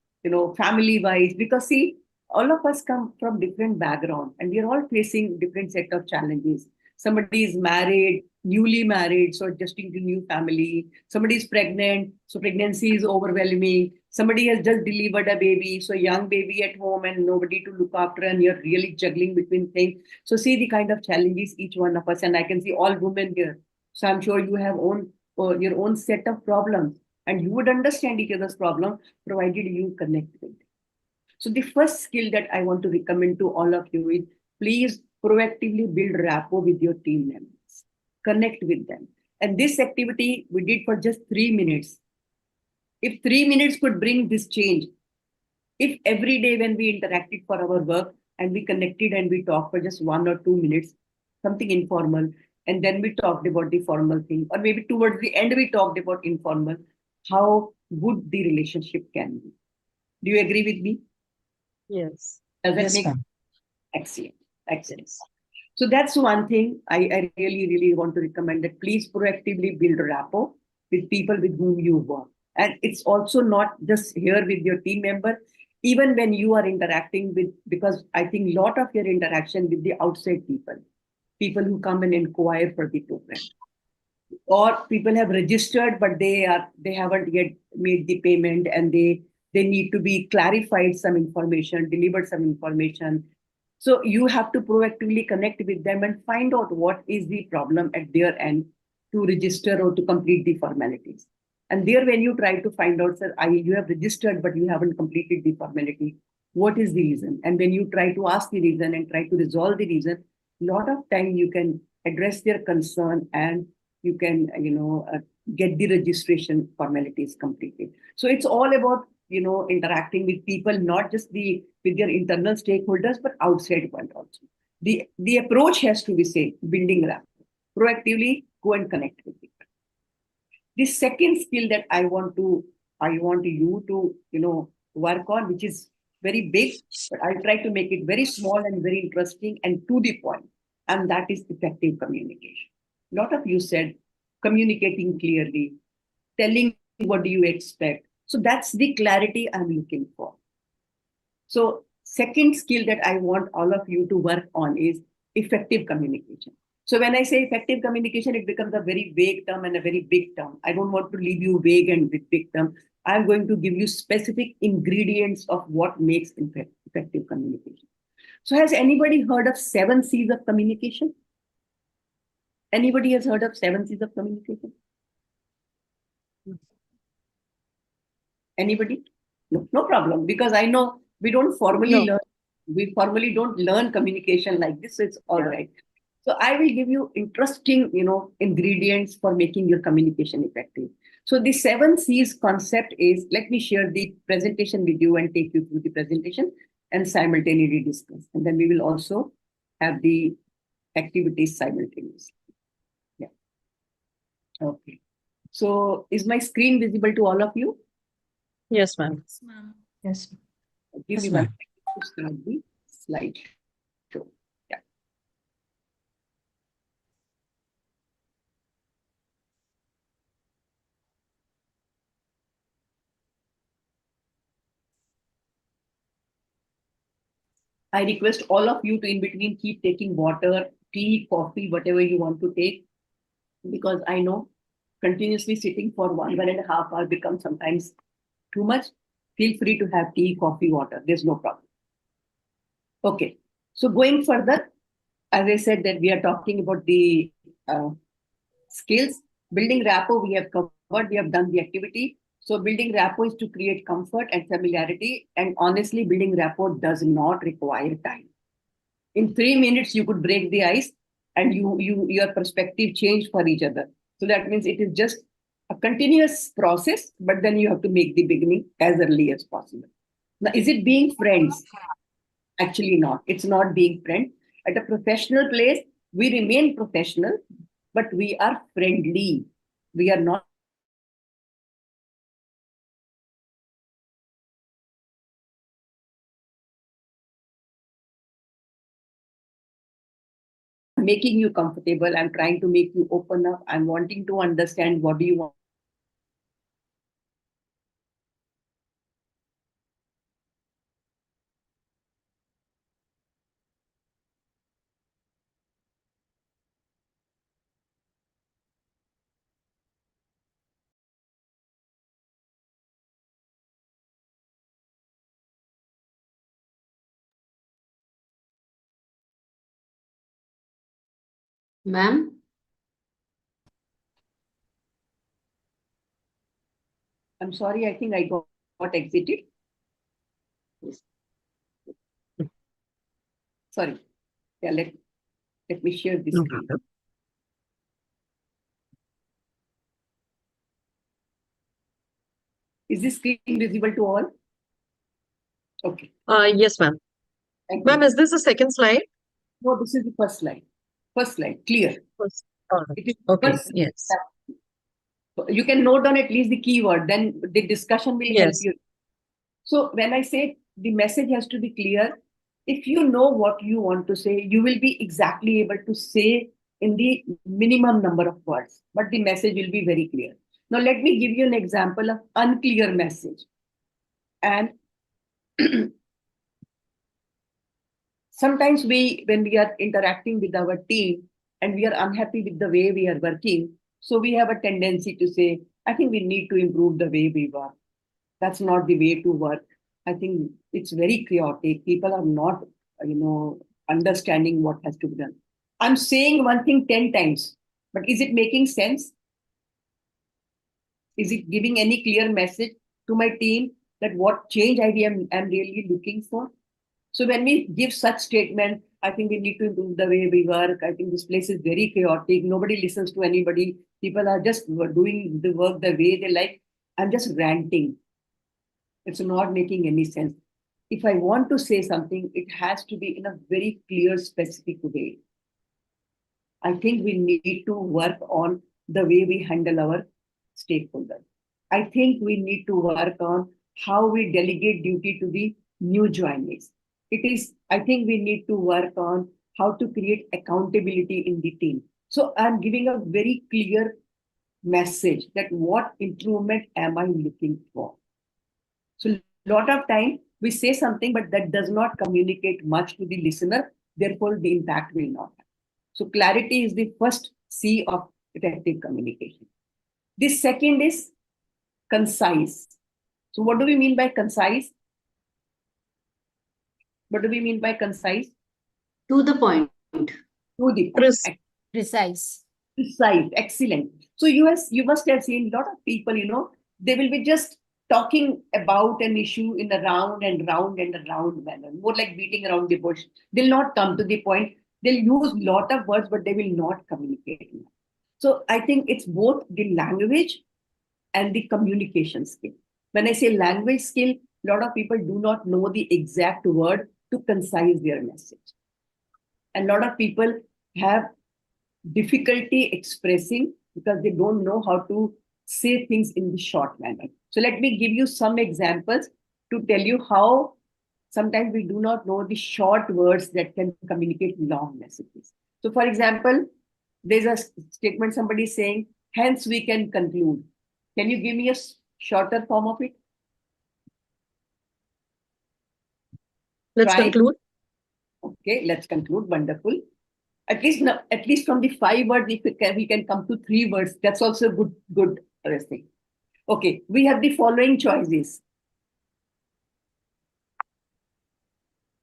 family wise? Because see, all of us come from different backgrounds and we are all facing different set of challenges. Somebody is married, newly married, so adjusting to new family. Somebody is pregnant, so pregnancy is overwhelming. Somebody has just delivered a baby, so young baby at home and nobody to look after, and you're really juggling between things. So see the kind of challenges each one of us, and I can see all women here. So I'm sure you have your own set of problems, and you would understand each other's problem provided you connect with them. So the first skill that I want to recommend to all of you is please proactively build rapport with your team members. Connect with them. And this activity we did for just 3 minutes. If 3 minutes could bring this change, if every day when we interacted for our work and we connected and we talked for just 1 or 2 minutes, something informal, and then we talked about the formal thing, or maybe towards the end we talked about informal, how good the relationship can be. Do you agree with me? Yes. Does that Yes, make ma'am. excellent? Excellent. So that's one thing I really, really want to recommend, that please proactively build rapport with people with whom you work. And it's also not just here with your team member, even when you are interacting with, because I think a lot of your interaction with the outside people who come and inquire for the program, or people have registered but they haven't yet made the payment, and they need to be clarified some information, delivered some information. So you have to proactively connect with them and find out what is the problem at their end to register or to complete the formalities. And there, when you try to find out, sir, you have registered but you haven't completed the formality, what is the reason? And when you try to ask the reason and try to resolve the reason, a lot of time you can address their concern and you can get the registration formalities completed. So it's all about interacting with people, not just with your internal stakeholders, but outside world also. The approach has to be same, building rapport. Proactively go and connect with people. The second skill that I want you to work on, which is very big, but I'll try to make it very small and very interesting and to the point, and that is effective communication. A lot of you said communicating clearly, telling what do you expect. So that's the clarity I'm looking for. So second skill that I want all of you to work on is effective communication. So when I say effective communication, it becomes a very vague term and a very big term. I don't want to leave you vague and with big term. I'm going to give you specific ingredients of what makes effective communication. So has anybody heard of 7 C's of communication? Anybody has heard of 7 C's of communication? Anybody? No, no problem, because I know we don't formally learn. We formally don't learn communication like this, so it's all right. So I will give you interesting, ingredients for making your communication effective. So the 7 C's concept is, let me share the presentation with you and take you through the presentation and simultaneously discuss. And then we will also have the activities simultaneously. Yeah. Okay. So is my screen visible to all of you? Yes, ma'am. Yes, ma'am. Yes. Give me Yes, 1 ma'am. second to start the slide show. Yeah. I request all of you to in between keep taking water, tea, coffee, whatever you want to take, because I know continuously sitting for 1.5 hours becomes sometimes too much. Feel free to have tea, coffee, water. There's no problem. Okay. So going further, as I said that we are talking about the skills. Building rapport, we have covered, we have done the activity. So building rapport is to create comfort and familiarity. And honestly, building rapport does not require time. In 3 minutes, you could break the ice and your perspective change for each other. So that means it is just a continuous process, but then you have to make the beginning as early as possible. Now, is it being friends? Actually not. It's not being friends. At a professional place, We remain professional, but we are friendly. We are not making you comfortable. I'm trying to make you open up. I'm wanting to understand what do you want. Ma'am, I'm sorry, I think I got exited. Sorry. Yeah, let me share this No screen. problem. Is this screen visible to all? Okay. Yes, ma'am. Thank Ma'am, you. is this the second slide? No, this is the first slide. First slide, clear. First. All right. It is Okay. first. Yes. You can note down at least the keyword, then the discussion will help Yes. you. So when I say the message has to be clear, if you know what you want to say, you will be exactly able to say in the minimum number of words, but the message will be very clear. Now, let me give you an example of unclear message. And sometimes when we are interacting with our team and we are unhappy with the way we are working, so we have a tendency to say, I think we need to improve the way we work. That's not the way to work. I think it's very chaotic. People are not, understanding what has to be done. I'm saying one thing 10 times, but is it making sense? Is it giving any clear message to my team that what change idea I'm really looking for? So when we give such statement, I think we need to improve the way we work. I think this place is very chaotic. Nobody listens to anybody. People are just doing the work the way they like. I'm just ranting. It's not making any sense. If I want to say something, it has to be in a very clear, specific way. I think we need to work on the way we handle our stakeholders. I think we need to work on how we delegate duty to the new joinees. I think we need to work on how to create accountability in the team. So I'm giving a very clear message that what improvement am I looking for? So a lot of time we say something, but that does not communicate much to the listener. Therefore, the impact will not happen. So clarity is the first C of effective communication. The second is concise. So what do we mean by concise? What do we mean by concise? to the point. To the point. Chris. Precise. Precise. Excellent. So you must have seen a lot of people, they will be just talking about an issue in a round and round and round manner, more like beating around the bush. They'll not come to the point. They'll use a lot of words, but they will not communicate. So I think it's both the language and the communication skill. When I say language skill, a lot of people do not know the exact word to concise their message. And a lot of people have difficulty expressing because they don't know how to say things in the short manner. So let me give you some examples to tell you how sometimes we do not know the short words that can communicate long messages. So for example, there's a statement somebody is saying, hence we can conclude. Can you give me a shorter form of it? Let's Try. conclude. Okay, let's conclude. Wonderful. At least from the 5 words, if we can come to 3 words, that's also good thing. Okay, we have the following choices.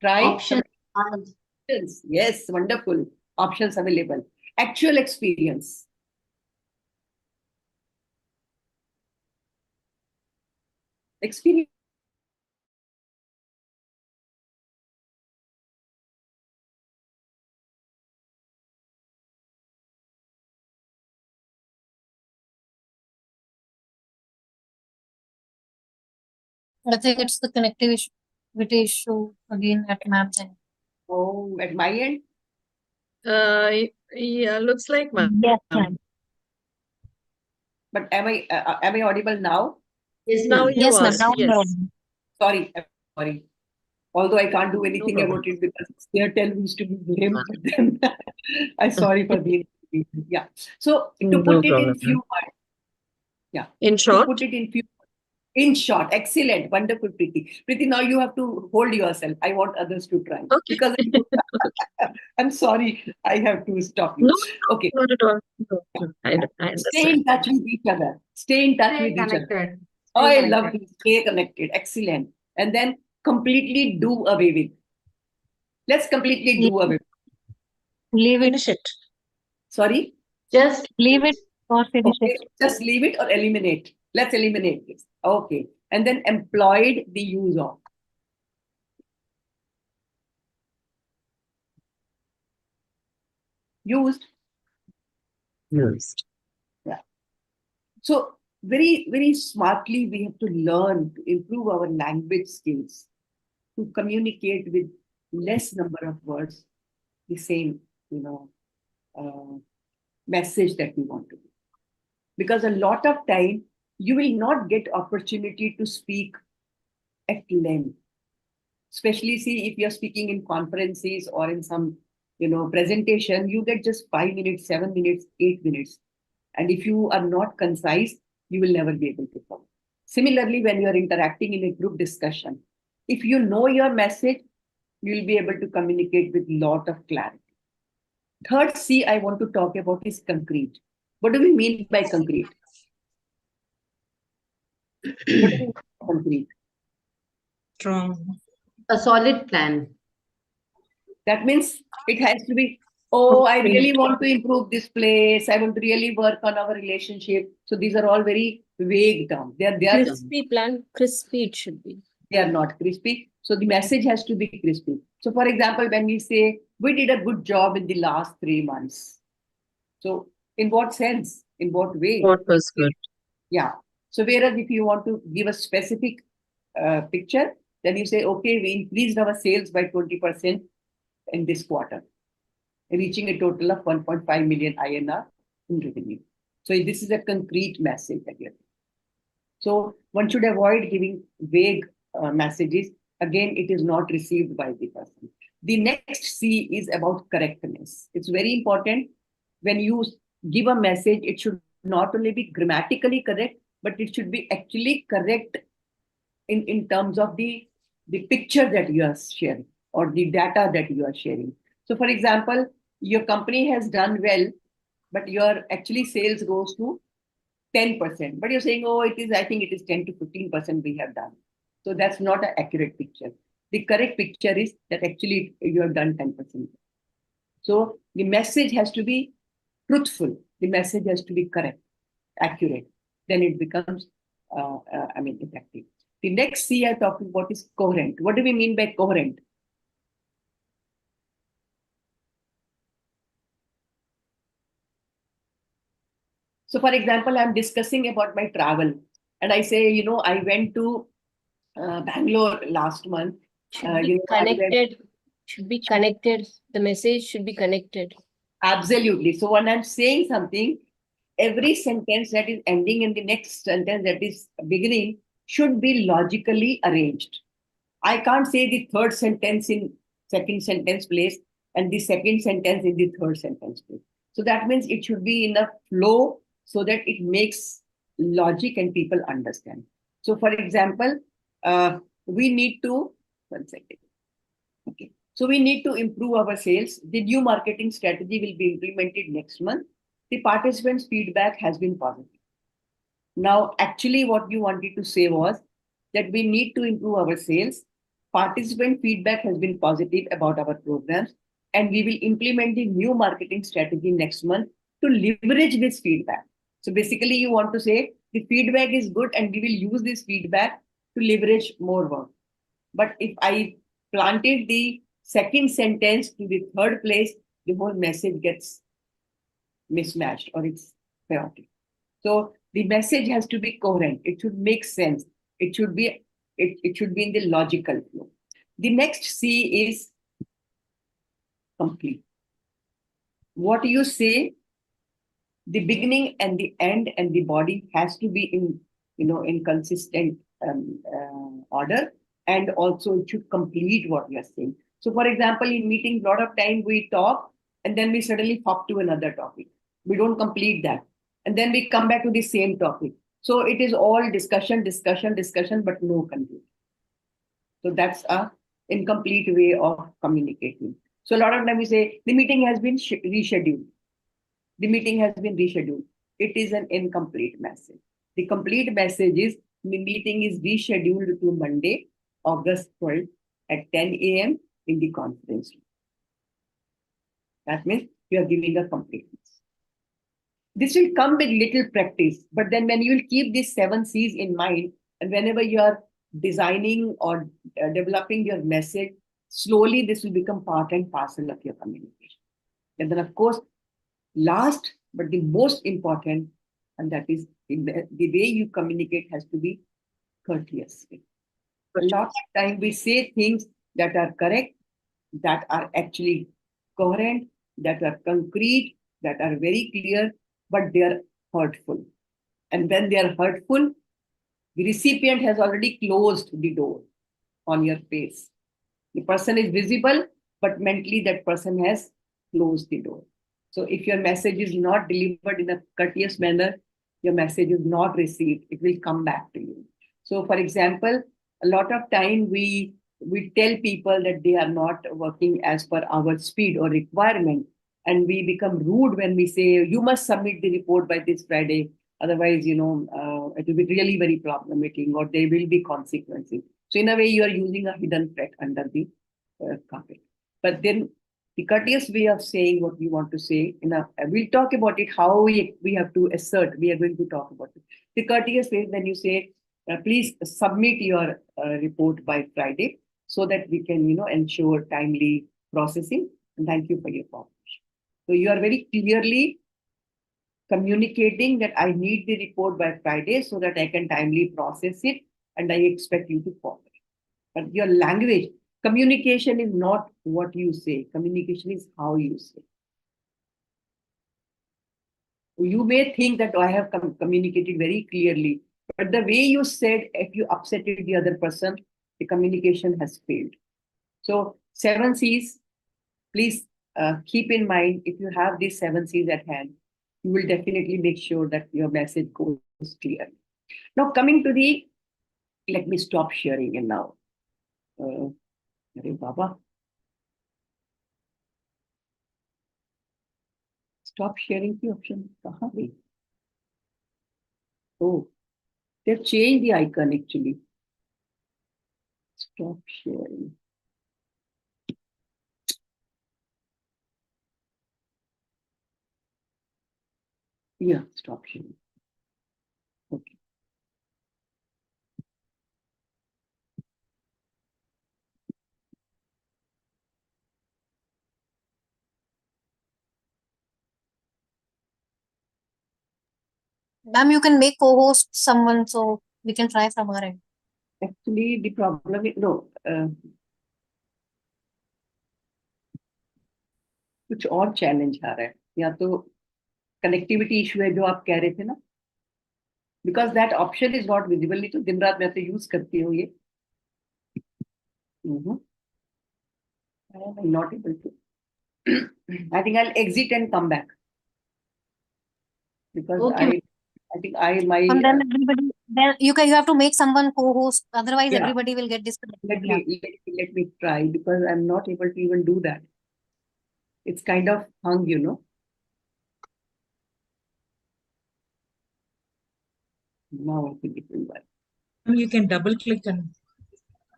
Try. Options. Yes, wonderful. Options available. Actual experience. Experience. I think it's the connectivity issue again at map's end. Oh, at my end? Yeah, looks like Yes, ma'am. But am I audible now? Yes, now you Yes, ma'am. are. Now Yes. Sorry, I'm sorry. Although I can't do anything problem. about it because Airtel used to be blamed, but then I'm sorry for the inconvenience. Yeah. So to No put it problem, in few words, yeah. In To short, put it in few, in short, excellent, wonderful, Preeti. Preeti, now you have to hold yourself. I want others to try okay. because I'm sorry, I have to stop you. No, Okay. not at all. No, I Stay understand. in touch with each other. Stay in touch Stay with each other. connected. Oh, Stay I love connected. to stay connected. Excellent. And then completely do away with. Let's completely do away. Leave it. Finish it. Sorry? Just Leave it or finish Okay, it. just leave it or eliminate. Let's eliminate this. Okay. And then employed the use of. Used. Used. Yeah. So very, very smartly, we have to learn to improve our language skills, to communicate with less number of words, the same, uh, message that we want to do. Because a lot of time you will not get opportunity to speak at length, especially see if you're speaking in conferences or in some presentation, you get just 5 minutes, 7 minutes, 8 minutes, and if you are not concise, you will never be able to follow. Similarly, when you are interacting in a group discussion, if you know your message, you will be able to communicate with lot of clarity. Third C I want to talk about is concrete. What do we mean by concrete? What do we mean by concrete? Strong. a solid plan. That means it has to be, oh, I Concrete. really want to improve this place. I want to really work on our relationship. So these are all very vague terms. They are Crispy plan, crispy it should be. they are not crispy. So the message has to be crispy. So for example, when we say we did a good job in the last 3 months. So in what sense? In what way? What was good? Yeah. So whereas if you want to give a specific picture, then you say, okay, we increased our sales by 20% in this quarter, reaching a total of 1.5 million INR in revenue. So this is a concrete message that you're. So one should avoid giving vague messages. Again, it is not received by the person. The next C is about correctness. It's very important when you give a message, it should not only be grammatically correct, but it should be actually correct in terms of the picture that you are sharing or the data that you are sharing. So for example, your company has done well, but your actually sales goes to 10%. But you're saying, oh, I think it is 10 to 15% we have done. So that's not an accurate picture. The correct picture is that actually you have done 10%. So the message has to be truthful. The message has to be correct, accurate. Then it becomes, effective. The next C I'm talking about is coherent. What do we mean by coherent? So, for example, I'm discussing about my travel, and I say, I went to Bangalore last month. Should be I went connected. Should be connected. The message should be connected. absolutely. So when I'm saying something, every sentence that is ending in the next sentence that is beginning should be logically arranged. I can't say the third sentence in second sentence place and the second sentence in the third sentence place. So that means it should be in a flow so that it makes logic and people understand. So for example, we need to, one second. Okay. So we need to improve our sales. The new marketing strategy will be implemented next month. The participants' feedback has been positive. Now, actually, what you wanted to say was that we need to improve our sales. Participant feedback has been positive about our programs, and we will implement the new marketing strategy next month to leverage this feedback. So basically, you want to say the feedback is good, and we will use this feedback to leverage more work. But if I planted the second sentence to the third place, the whole message gets mismatched or it's chaotic. So the message has to be coherent. It should make sense. It should be in the logical flow. The next C is complete. what you say, the beginning and the end and the body has to be in, in consistent order, and also it should complete what you are saying. So, for example, in meetings, a lot of time we talk and then we suddenly hop to another topic. We don't complete that, and then we come back to the same topic. So it is all discussion, discussion, discussion, but no conclusion. So that's a incomplete way of communicating. So a lot of time we say the meeting has been rescheduled. The meeting has been rescheduled. It is an incomplete message. The complete message is the meeting is rescheduled to Monday, August 12th at 10 a.m. in the conference room. That means you are giving a completeness. This will come with little practice, but then when you will keep these 7 C's in mind, and whenever you are designing or developing your message, slowly this will become part and parcel of your communication. And then, of course, last but the most important, and that is the way you communicate has to be courteous. A lot of time we say things that are correct, that are actually coherent, that are concrete, that are very clear, but they are hurtful. And when they are hurtful, the recipient has already closed the door on your face. The person is visible, but mentally that person has closed the door. So if your message is not delivered in a courteous manner, your message is not received. It will come back to you. So, for example, a lot of time we tell people that they are not working as per our speed or requirement, and we become rude when we say, you must submit the report by this Friday. Otherwise, it will be really very problematic, or there will be consequences. So in a way, you are using a hidden threat under the carpet. But then the courteous way of saying what we want to say, we'll talk about it, how we have to assert, we are going to talk about it. The courteous way, when you say, please submit your report by Friday so that we can, ensure timely processing. And thank you for your cooperation. So you are very clearly communicating that I need the report by Friday so that I can timely process it, and I expect you to follow it. But your language, communication is not what you say. Communication is how you say. You may think that I have communicated very clearly, but the way you said, if you upsetted the other person, the communication has failed. So 7 C's, please keep in mind, if you have these 7 C's at hand, you will definitely make sure that your message goes clearly. Now coming to let me stop sharing it now. Baba. Stop sharing the option. Oh, they've changed the icon actually. Stop sharing. Yeah, stop sharing. Okay. Ma'am, you can make co-host someone, so we can try from our end. Actually, the problem is, no, कुछ और challenge आ रहा है, या तो connectivity issue है जो आप कह रहे थे ना, because that option is not visible. नहीं तो दिन रात मैं तो यूज करती हूँ ये. I'm not able to. I think I'll exit and come back because Okay. I think my And then everybody, then you have to make someone co-host. Otherwise, Yeah. everybody will get disconnected. let me try, because I'm not able to even do that. It's kind of hung, Now I think it will work. You can double click on.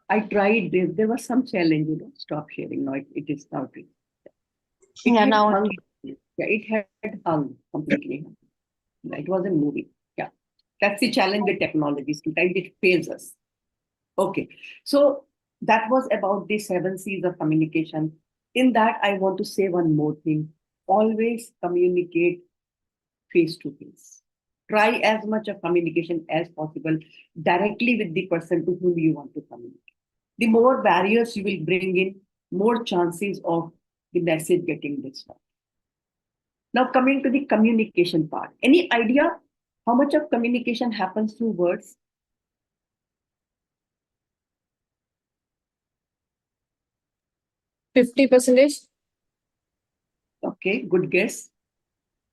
I tried. There was some challenge, stop sharing. No, it is not. Yeah, now hung. Yeah, it had hung completely. It wasn't moving. Yeah, that's the challenge with technology. Sometimes it fails us. Okay, so that was about the 7 C's of communication. In that, I want to say one more thing. Always communicate face to face. Try as much of communication as possible directly with the person to whom you want to communicate. The more barriers you will bring in, more chances of the message getting disrupted. Now coming to the communication part. Any idea how much of communication happens through words? %50. Okay, good guess.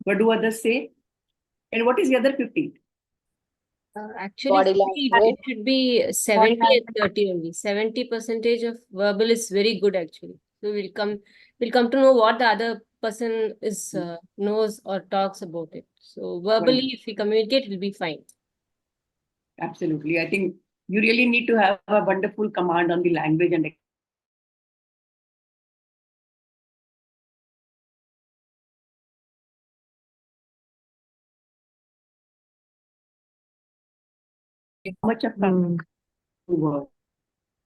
What do others say? And what is the other 50? Actually, Body it should be 70 and 30 only. 70% of verbal is very good actually. So we'll come to know what the other person is knows or talks about it. So verbally, if we communicate, it'll be fine. Absolutely. I think you really need to have a wonderful command on the language and how much of words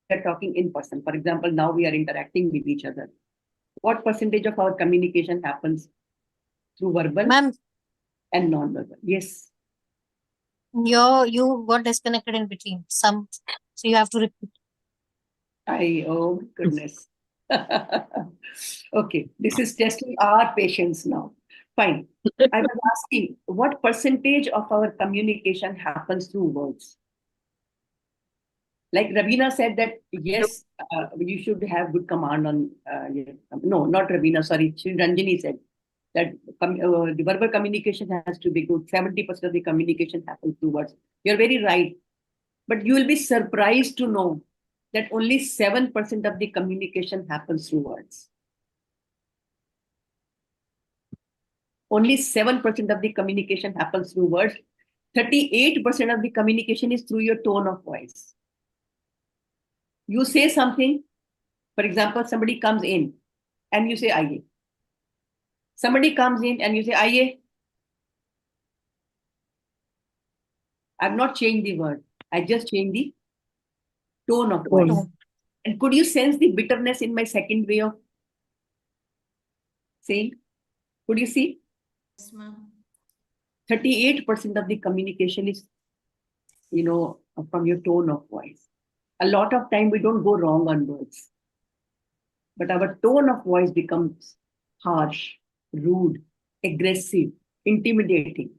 we are talking in person. For example, now we are interacting with each other. What percentage of our communication happens through verbal Ma'am, and non-verbal? Yes. you got disconnected in between. So you have to repeat. Oh goodness. Okay, this is testing our patience now. Fine. I was asking, what percentage of our communication happens through words? Like Ravina said that, yes, you should have good command on, no, not Ravina, sorry, Ranjini said that the verbal communication has to be good. 70% of the communication happens through words. You're very right. But you will be surprised to know that only 7% of the communication happens through words. Only 7% of the communication happens through words. 38% of the communication is through your tone of voice. You say something, for example, somebody comes in and you say, Aye. Somebody comes in and you say, Aye. I've not changed the word. I just changed the tone of voice. And could you sense the bitterness in my second way of saying? Could you see? Yes, ma'am. 38% of the communication is, from your tone of voice. A lot of time we don't go wrong on words, but our tone of voice becomes harsh, rude, aggressive, intimidating.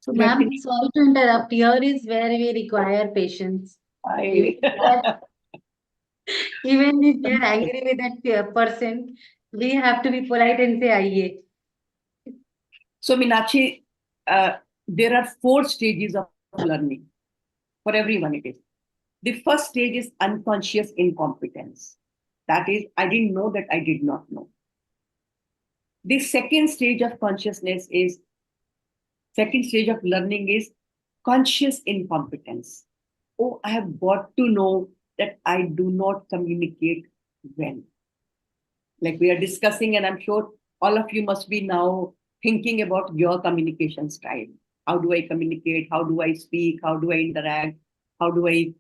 So Ma'am, sorry to interrupt. Here is where we require patience. Even if we are angry with that person, we have to be polite and say "Aye." So Meenakshi, there are 4 stages of learning. For everyone it is. The first stage is unconscious incompetence. That is, I didn't know that I did not know. The second stage of learning is conscious incompetence. Oh, I have got to know that I do not communicate well. Like we are discussing, and I'm sure all of you must be now thinking about your communication style. How do I communicate? How do I speak? How do I interact? How do I,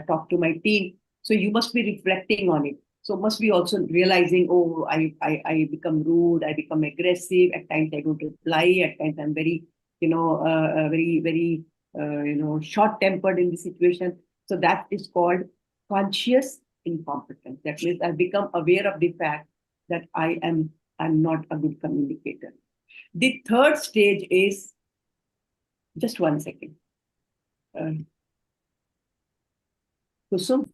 talk to my team? So you must be reflecting on it. So must be also realizing, oh, I become rude, I become aggressive. At times I don't reply. At times I'm very, very, short-tempered in the situation. So that is called conscious incompetence. That means I become aware of the fact that I'm not a good communicator. The third stage is, just one second. Kusum.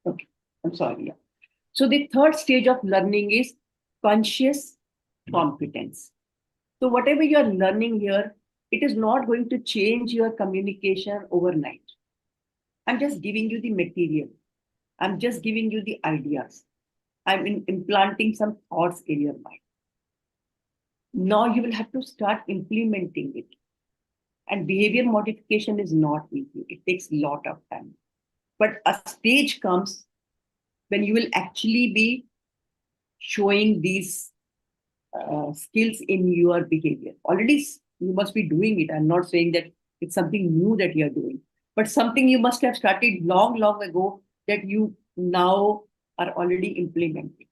Okay, I'm sorry. Yeah. So the third stage of learning is conscious competence. So whatever you're learning here, it is not going to change your communication overnight. I'm just giving you the material. I'm just giving you the ideas. I'm implanting some thoughts in your mind. Now you will have to start implementing it. And behavior modification is not easy. It takes a lot of time. But a stage comes when you will actually be showing these skills in your behavior. Already you must be doing it. I'm not saying that it's something new that you're doing, but something you must have started long, long ago that you now are already implementing.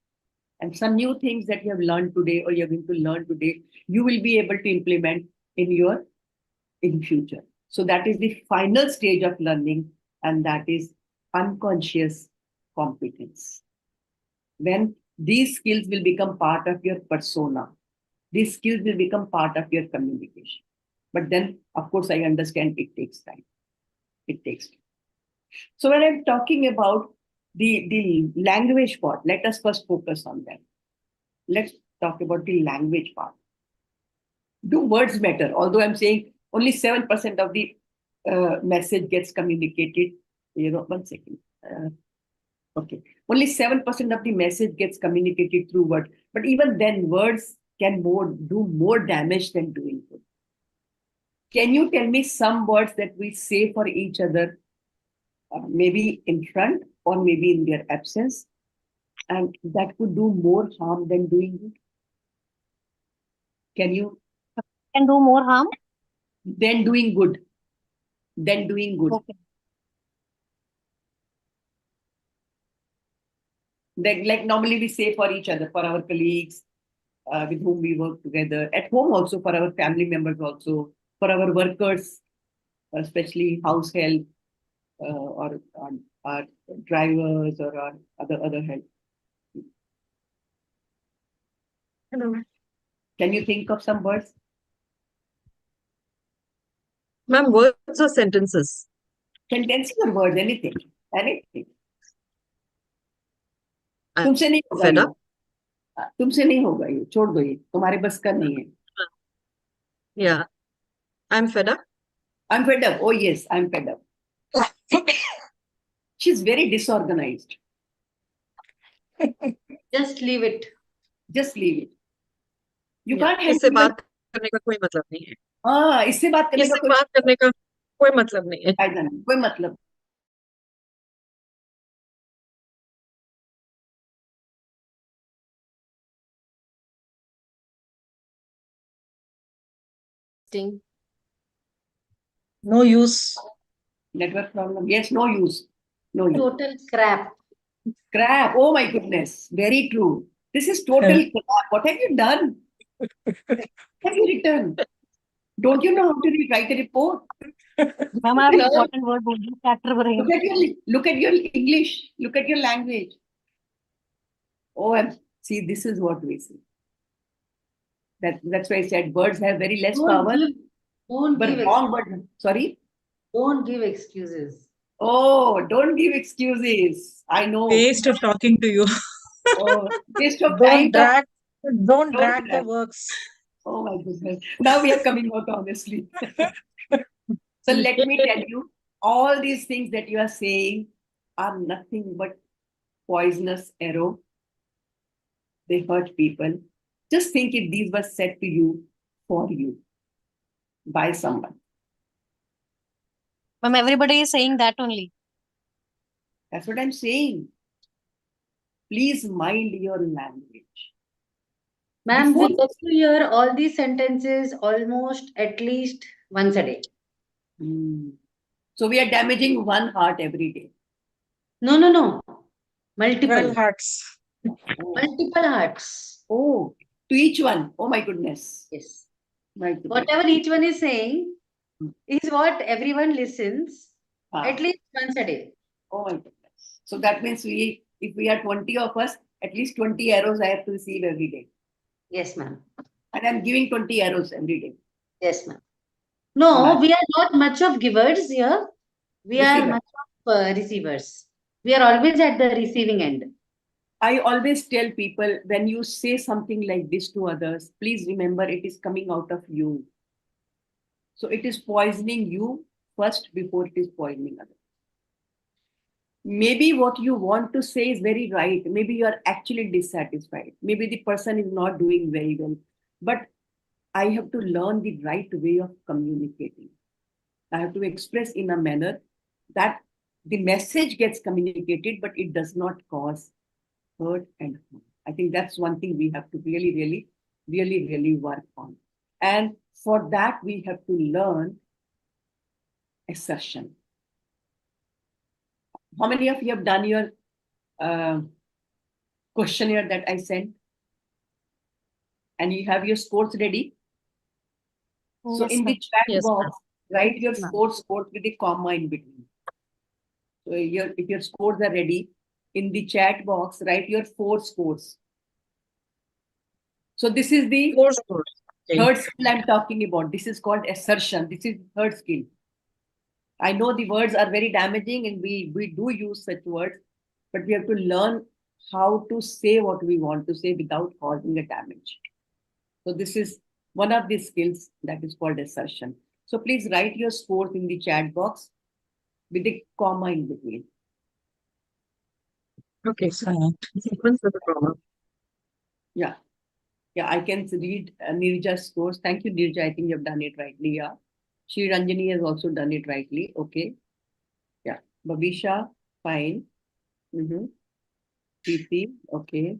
And some new things that you have learned today or you're going to learn today, you will be able to implement in future. So that is the final stage of learning, and that is unconscious competence. When these skills will become part of your persona, these skills will become part of your communication. But then, of course, I understand it takes time. It takes time. So when I'm talking about the language part, let us first focus on that. Let's talk about the language part. Do words matter? Although I'm saying only 7% of the message gets communicated. 1 second. Okay. Only 7% of the message gets communicated through words. But even then, words can do more damage than doing good. Can you tell me some words that we say for each other, maybe in front or maybe in their absence, and that could do more harm than doing good? Can you? Can do more harm? Than doing good. Than doing good. Okay. Like normally we say for each other, for our colleagues with whom we work together, at home also, for our family members also, for our workers, especially house help or our drivers or our other help. Hello. Can you think of some words? Ma'am, words or sentences? Sentences or words, anything. Anything. I'm तुमसे नहीं होगा fed ये. up. तुमसे नहीं होगा ये. छोड़ दो ये. तुम्हारे बस का नहीं है. Yeah. I'm fed up. I'm fed up. Oh yes, I'm fed up. She's very disorganized. Just leave it. Just leave it. You Yeah. can't help इससे even. बात करने का कोई मतलब नहीं है. हाँ, इससे बात करने का इससे बात करने का कोई मतलब नहीं है. कोई मतलब. No use. Network problem. Yes, no use. No use. Total crap. Crap. Oh my goodness. Very true. This is total crap. What have you done? What have you written? Don't you know how to write a report? Ma'am, I have Learn. important word बोल दी, chapter brain. Look at your English. Look at your language. Oh, and see, this is what we see. That's why I said words have very less power. But wrong word. Sorry? Don't give excuses. Oh, don't give excuses. I know. Waste of talking to you. Oh, waste of time. Don't drag drag. the works. Oh my goodness. Now we are coming out honestly. So let me tell you, all these things that you are saying are nothing but poisonous arrow. They hurt people. Just think if these were said to you for you by someone. Ma'am, everybody is saying that only. That's what I'm saying. Please mind your language. Ma'am, we Before- get to hear all these sentences almost at least once a day. So we are damaging one heart every day. No. Multiple. 12 hearts. Multiple hearts. Oh, to each one. Oh my goodness. Yes. My goodness. Whatever each one is saying is what everyone listens at least once a day. Oh my goodness. So that means if we are 20 of us, at least 20 arrows I have to receive every day. Yes, ma'am. And I'm giving 20 arrows every day. Yes, ma'am. No, we are not much of givers here. We are Receiver. much of receivers. We are always at the receiving end. I always tell people, when you say something like this to others, please remember it is coming out of you. So it is poisoning you first before it is poisoning others. Maybe what you want to say is very right. Maybe you are actually dissatisfied. Maybe the person is not doing very well. But I have to learn the right way of communicating. I have to express in a manner that the message gets communicated, but it does not cause hurt and harm. I think that's one thing we have to really work on. And for that, we have to learn assertion. How many of you have done your questionnaire that I sent? And you have your scores ready? So Yes, in the ma'am. chat Yes, box, write your Ma'am. 4 scores with a comma in between. So if your scores are ready, in the chat box, write your 4 scores. So this is the 4 scores. Okay. third skill I'm talking about. This is called assertion. This is the third skill. I know the words are very damaging and we do use such words, but we have to learn how to say what we want to say without causing a damage. So this is one of the skills that is called assertion. So please write your scores in the chat box with a comma in between. Okay, so sequence with a comma. Yeah. Yeah, I can read Nirja's scores. Thank you, Nirja. I think you've done it rightly. Yeah. Shri Ranjani has also done it rightly. Okay. Yeah. Babisha, fine. Preeti, okay.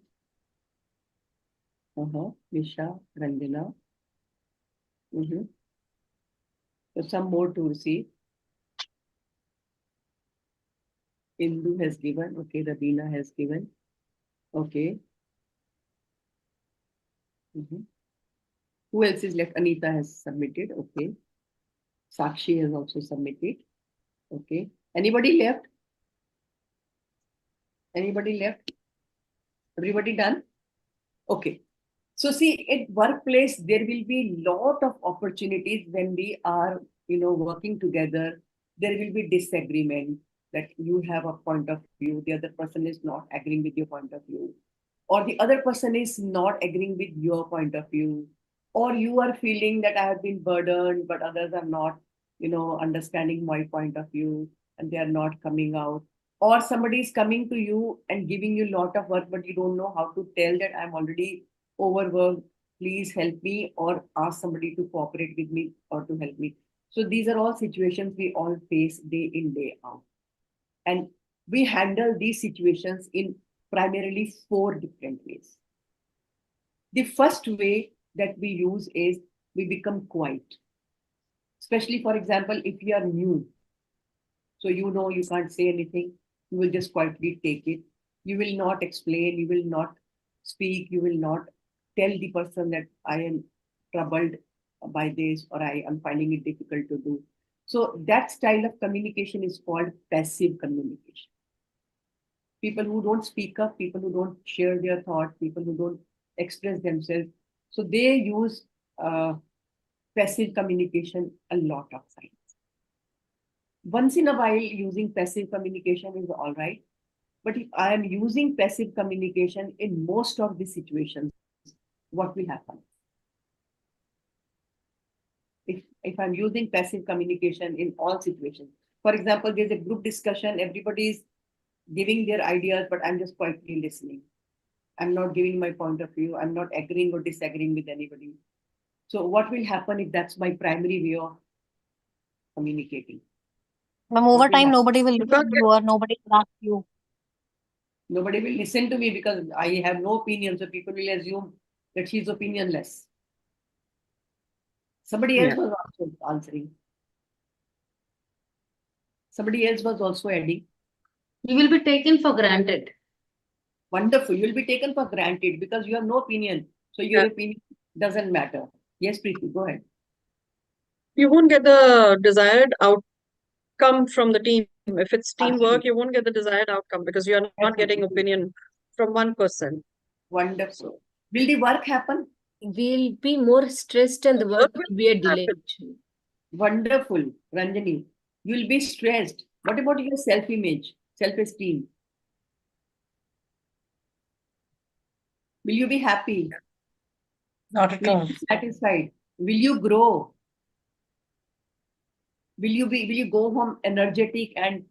Nisha, Ranjana. So some more to receive. Indu has given. Okay. Rabina has given. Okay. Who else is left? Anita has submitted. Okay. Sakshi has also submitted. Okay. Anybody left? Anybody left? Everybody done? Okay. So see, at workplace, there will be lot of opportunities when we are, working together. There will be disagreement that you have a point of view, the other person is not agreeing with your point of view, or the other person is not agreeing with your point of view, or you are feeling that I have been burdened, but others are not, understanding my point of view and they are not coming out. Or somebody is coming to you and giving you a lot of work, but you don't know how to tell that I'm already overworked, please help me, or ask somebody to cooperate with me or to help me. So these are all situations we all face day in, day out. And we handle these situations in primarily 4 different ways. The first way that we use is we become quiet. Especially, for example, if you are new. So you can't say anything, you will just quietly take it. You will not explain, you will not speak, you will not tell the person that I am troubled by this or I am finding it difficult to do. So that style of communication is called passive communication. People who don't speak up, people who don't share their thoughts, people who don't express themselves. So they use passive communication a lot of times. Once in a while, using passive communication is all right. But if I am using passive communication in most of the situations, what will happen? If I'm using passive communication in all situations, for example, there's a group discussion, everybody is giving their ideas, but I'm just quietly listening. I'm not giving my point of view. I'm not agreeing or disagreeing with anybody. So what will happen if that's my primary way of communicating? Ma'am, over time, nobody will listen to you or nobody will ask you. Nobody will listen to me because I have no opinion. So people will assume that she's opinionless. Somebody else was also answering. Somebody else was also adding. You will be taken for granted. Wonderful. You will be taken for granted because you have no opinion. So your opinion doesn't matter. Yes, Preeti, go ahead. You won't get the desired outcome from the team. If it's teamwork, you won't get the desired outcome because you're not getting opinion from one person. Wonderful. Will the work happen? We'll be more stressed and the work will be a delay. Wonderful, Ranjani. You'll be stressed. What about your self-image, self-esteem? Will you be happy? Not at Will all. you be satisfied? Will you grow? Will you go home energetic and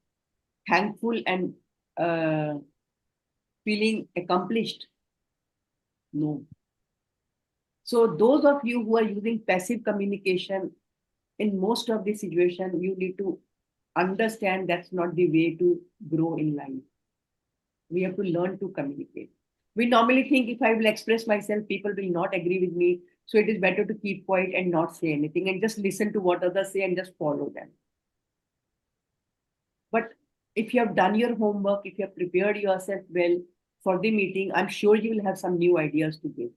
thankful and feeling accomplished? No. So those of you who are using passive communication in most of the situation, you need to understand that's not the way to grow in life. We have to learn to communicate. We normally think if I will express myself, people will not agree with me. So it is better to keep quiet and not say anything and just listen to what others say and just follow them. But if you have done your homework, if you have prepared yourself well for the meeting, I'm sure you will have some new ideas to give.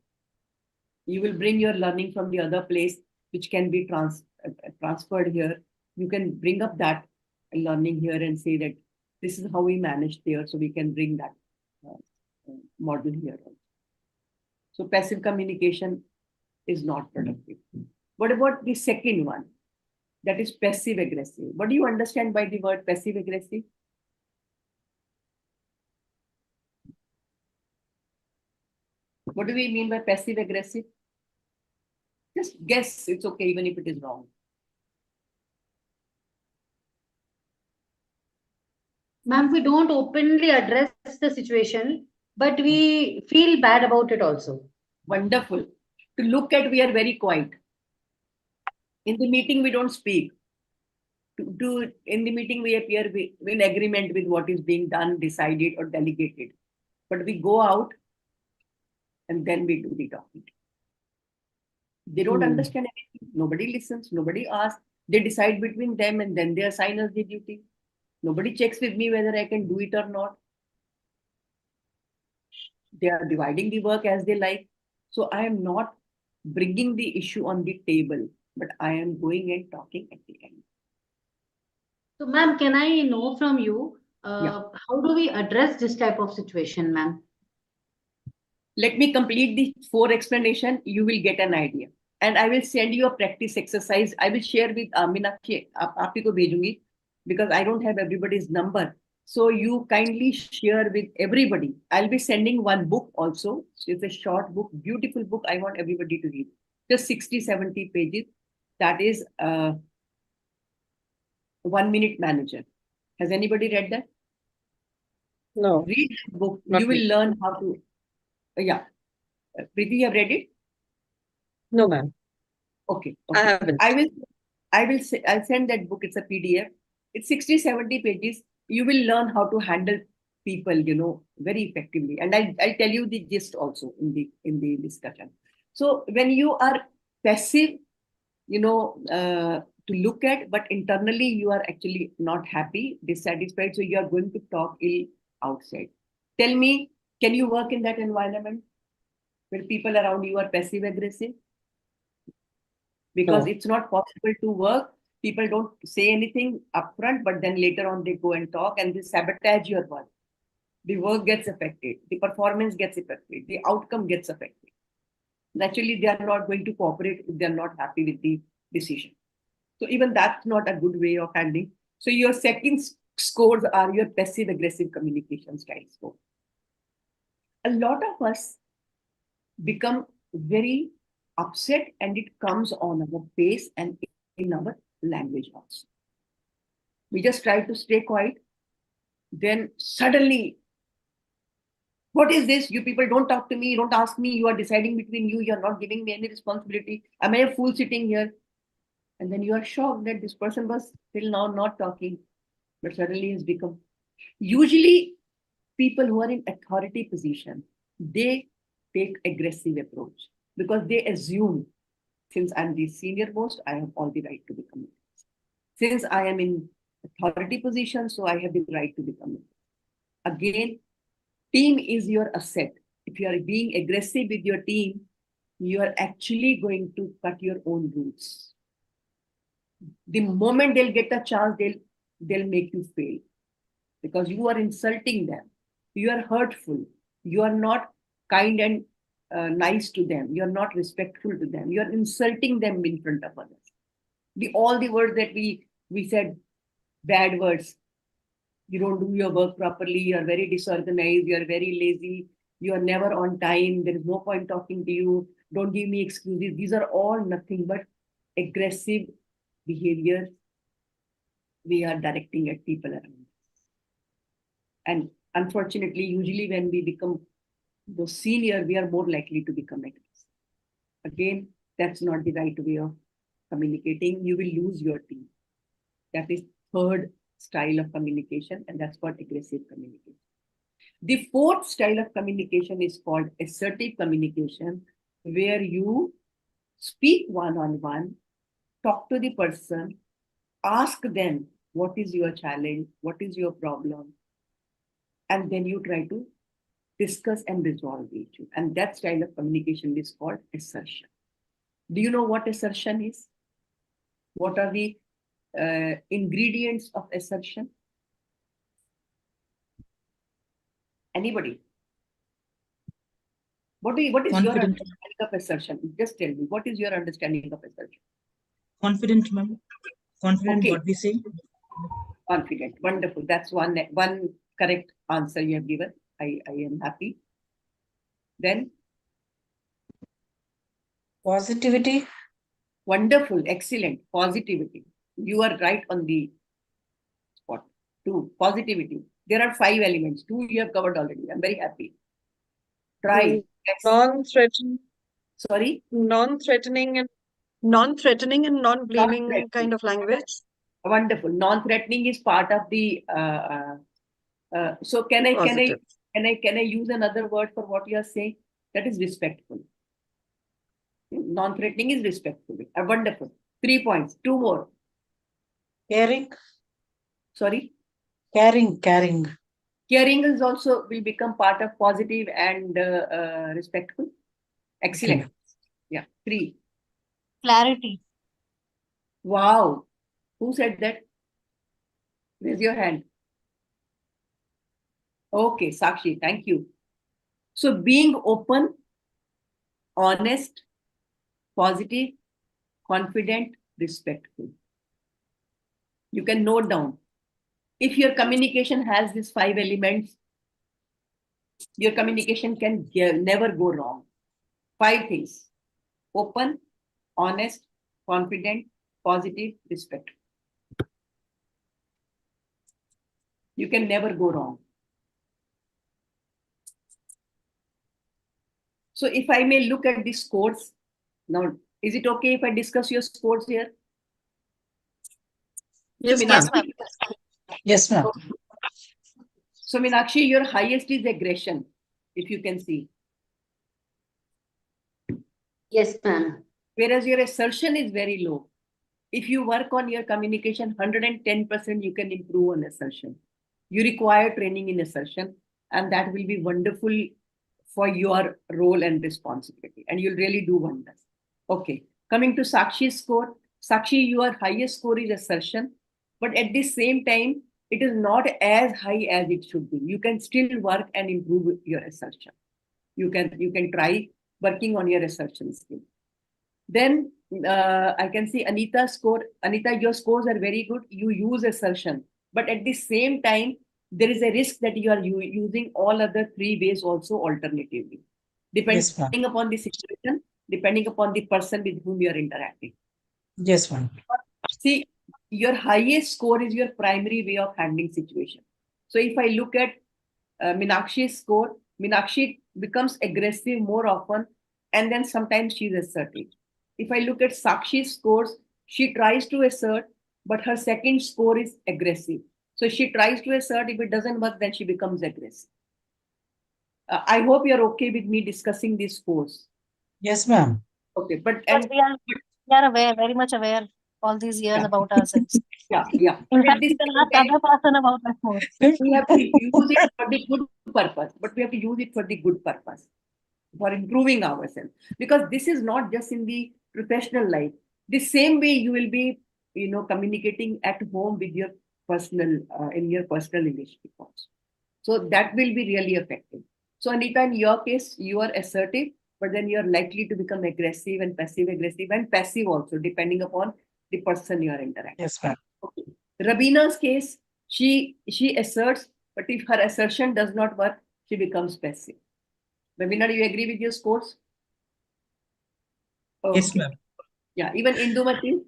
You will bring your learning from the other place, which can be transferred here. you can bring up that learning here and say that this is how we managed there, so we can bring that model here also. So passive communication is not productive. What about the second one? That is passive aggressive. What do you understand by the word passive aggressive? What do we mean by passive aggressive? Just guess, it's okay, even if it is wrong. Ma'am, we don't openly address the situation, but we feel bad about it also. Wonderful. To look at, we are very quiet. In the meeting, we don't speak. In the meeting, we appear in agreement with what is being done, decided, or delegated. But we go out and then we do the talking. They don't understand anything. Nobody listens. Nobody asks. They decide between them and then they assign us the duty. Nobody checks with me whether I can do it or not. They are dividing the work as they like. So I am not bringing the issue on the table, but I am going and talking at the end. So, ma'am, can I know from you, Yeah. how do we address this type of situation, ma'am? Let me complete the 4 explanation. You will get an idea. And I will send you a practice exercise. I will share with Meenakshi, aaphi ko bhejungi, because I don't have everybody's number. So you kindly share with everybody. I'll be sending one book also. It's a short book, beautiful book. I want everybody to read. Just 60, 70 pages. That is 1 Minute Manager. Has anybody read that? No. Read that book. Not You will me. learn how to. Yeah. Preeti, you have read it? No, ma'am. Okay. I Okay. haven't. I'll send that book. It's a PDF. It's 60, 70 pages. You will learn how to handle people, very effectively. And I'll tell you the gist also in the discussion. So when you are passive, to look at, but internally you are actually not happy, dissatisfied. So you are going to talk ill outside. Tell me, can you work in that environment where people around you are passive aggressive? Because No. it's not possible to work. People don't say anything upfront, but then later on they go and talk and they sabotage your work. The work gets affected, the performance gets affected, the outcome gets affected. Naturally, they are not going to cooperate if they are not happy with the decision. So even that's not a good way of handling. So your second scores are your passive aggressive communication style score. A lot of us become very upset and it comes on our face and in our language also. We just try to stay quiet. Then suddenly, what is this? You people don't talk to me, don't ask me, you are deciding between you, you're not giving me any responsibility. Am I a fool sitting here? And then you are shocked that this person was till now not talking, but suddenly has become. Usually, people who are in authority position, they take aggressive approach because they assume, since I'm the senior most, I have all the right to become it. Since I am in authority position, so I have the right to become it. Again, team is your asset. If you are being aggressive with your team, you are actually going to cut your own roots. The moment they'll get a chance, they'll make you fail because you are insulting them. You are hurtful. You are not kind and nice to them. You are not respectful to them. You are insulting them in front of others. All the words that we said, bad words. You don't do your work properly. You are very disorganized. You are very lazy. You are never on time. There is no point talking to you. Don't give me excuses. These are all nothing but aggressive behaviors we are directing at people around us. And unfortunately, usually when we become the senior, we are more likely to become aggressive. Again, that's not the right way of communicating. You will lose your team. That is third style of communication, and that's called aggressive communication. The fourth style of communication is called assertive communication, where you speak one-on-one, talk to the person, ask them, what is your challenge? What is your problem? And then you try to discuss and resolve the issue. And that style of communication is called assertion. Do you know what assertion is? What are the ingredients of assertion? Anybody? What is your Confident. understanding of assertion? Just tell me, what is your understanding of assertion? Confident, ma'am. Confident Okay. what we say. Confident. Wonderful. That's one correct answer you have given. I am happy. Then Positivity. wonderful, excellent. Positivity. You are right on the spot. 2. Positivity. There are 5 elements. 2 you have covered already. I'm very happy. Try. Yes. Non-threatening, Sorry. non-threatening and non-blaming Non-threatening. kind of language. Wonderful. Non-threatening is part of the. So can I Positive. use another word for what you are saying? That is respectful. Non-threatening is respectful. Wonderful. 3 points. 2 more. Caring. Sorry. Caring. Caring is also will become part of positive and respectful. Excellent. Okay. Yeah. 3. Clarity. Wow. Who said that? Raise your hand. Okay, Sakshi, thank you. So being open, honest, positive, confident, respectful. You can note down. If your communication has these 5 elements, your communication can never go wrong. 5 things: open, honest, confident, positive, respectful. You can never go wrong. So if I may look at the scores, now, is it okay if I discuss your scores here? Yes, So, ma'am. Yes, ma'am. So Meenakshi, your highest is aggression, if you can see. Yes, ma'am. Whereas your assertion is very low. If you work on your communication, 110% you can improve on assertion. You require training in assertion, and that will be wonderful for your role and responsibility, and you'll really do wonders. Okay, coming to Sakshi's score. Sakshi, your highest score is assertion, but at the same time, it is not as high as it should be. You can still work and improve your assertion. You can try working on your assertion skill. Then I can see Anita's score. Anita, your scores are very good. You use assertion, but at the same time, there is a risk that you are using all other 3 ways also alternatively, Yes, ma'am. depending upon the situation, depending upon the person with whom you are interacting. Yes, ma'am. See, your highest score is your primary way of handling situation. So if I look at Meenakshi's score, Meenakshi becomes aggressive more often, and then sometimes she's assertive. If I look at Sakshi's scores, she tries to assert, but her second score is aggressive. So she tries to assert. If it doesn't work, then she becomes aggressive. I hope you're okay with me discussing these scores. Yes, ma'am. Okay, but Because we are aware, very much aware all these years about ourselves. yeah. In But fact, at this we can same ask time, other person about that more. we have to use it for the good purpose, but we have to use it for the good purpose, for improving ourselves. Because this is not just in the professional life. The same way you will be, communicating at home with your personal, in your personal relationship also. So that will be really effective. So Anita, in your case, you are assertive, but then you are likely to become aggressive and passive also, depending upon the person you are interacting. Yes, ma'am. Okay. Rabina's case, she asserts, but if her assertion does not work, she becomes passive. Rabina, do you agree with your scores? Yes, Okay. ma'am. Yeah, even Indumati,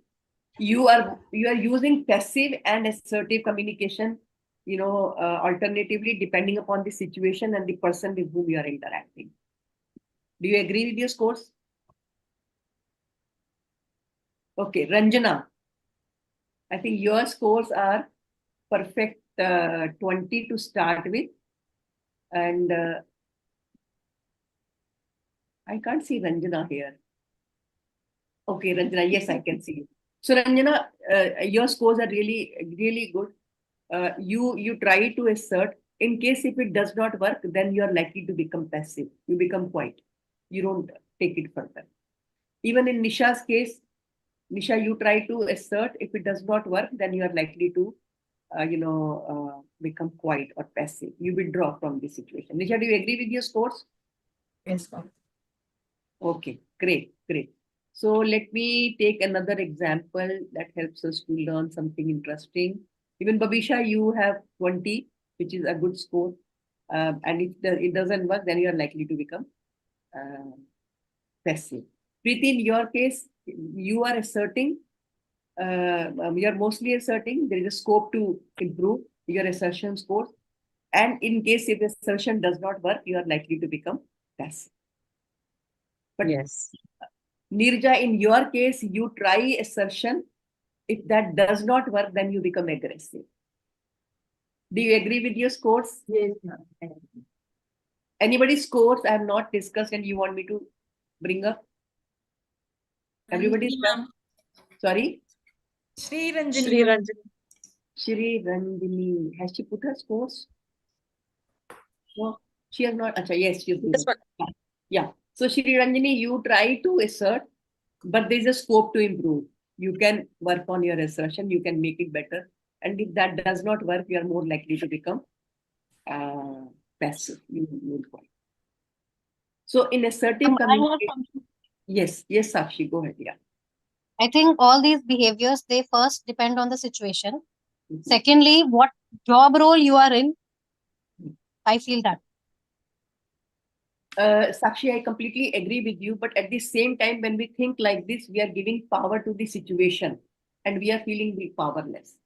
you are using passive and assertive communication, alternatively, depending upon the situation and the person with whom you are interacting. Do you agree with your scores? Okay, Ranjana, I think your scores are perfect 20 to start with. And I can't see Ranjana here. Okay, Ranjana, yes, I can see you. So Ranjana, your scores are really, really good. You try to assert. In case if it does not work, then you are likely to become passive. You become quiet. You don't take it further. Even in Nisha's case, Nisha, you try to assert. If it does not work, then you are likely to, become quiet or passive. You withdraw from the situation. Nisha, do you agree with your scores? Yes, ma'am. Okay, great, great. So let me take another example that helps us to learn something interesting. Even Babisha, you have 20, which is a good score. And if it doesn't work, then you are likely to become passive. Preeti, in your case, you are asserting, you are mostly asserting. There is a scope to improve your assertion scores. And in case if assertion does not work, you are likely to become passive. But Yes. Nirja, in your case, you try assertion. If that does not work, then you become aggressive. Do you agree with your scores? Yes, ma'am. Anybody's scores I have not discussed and you want me to bring up? Everybody's done? Sorry? Sri Ranjani. Sri Ranjani. Shri Randini. Has she put her scores? No, she has not. Acha, yes, she has Yes, put her. Yeah. So Shri Ranjani, you try to assert, but there is a scope to improve. You can work on your assertion, you can make it better. And if that does not work, you are more likely to become passive. You will quiet. So in assertive I have communication, something. yes, Sakshi, go ahead. Yeah. I think all these behaviors, they first depend on the situation. Mhm. Secondly, what job role you are in. I feel that. Sakshi, I completely agree with you. But at the same time, when we think like this, we are giving power to the situation and we are feeling powerless.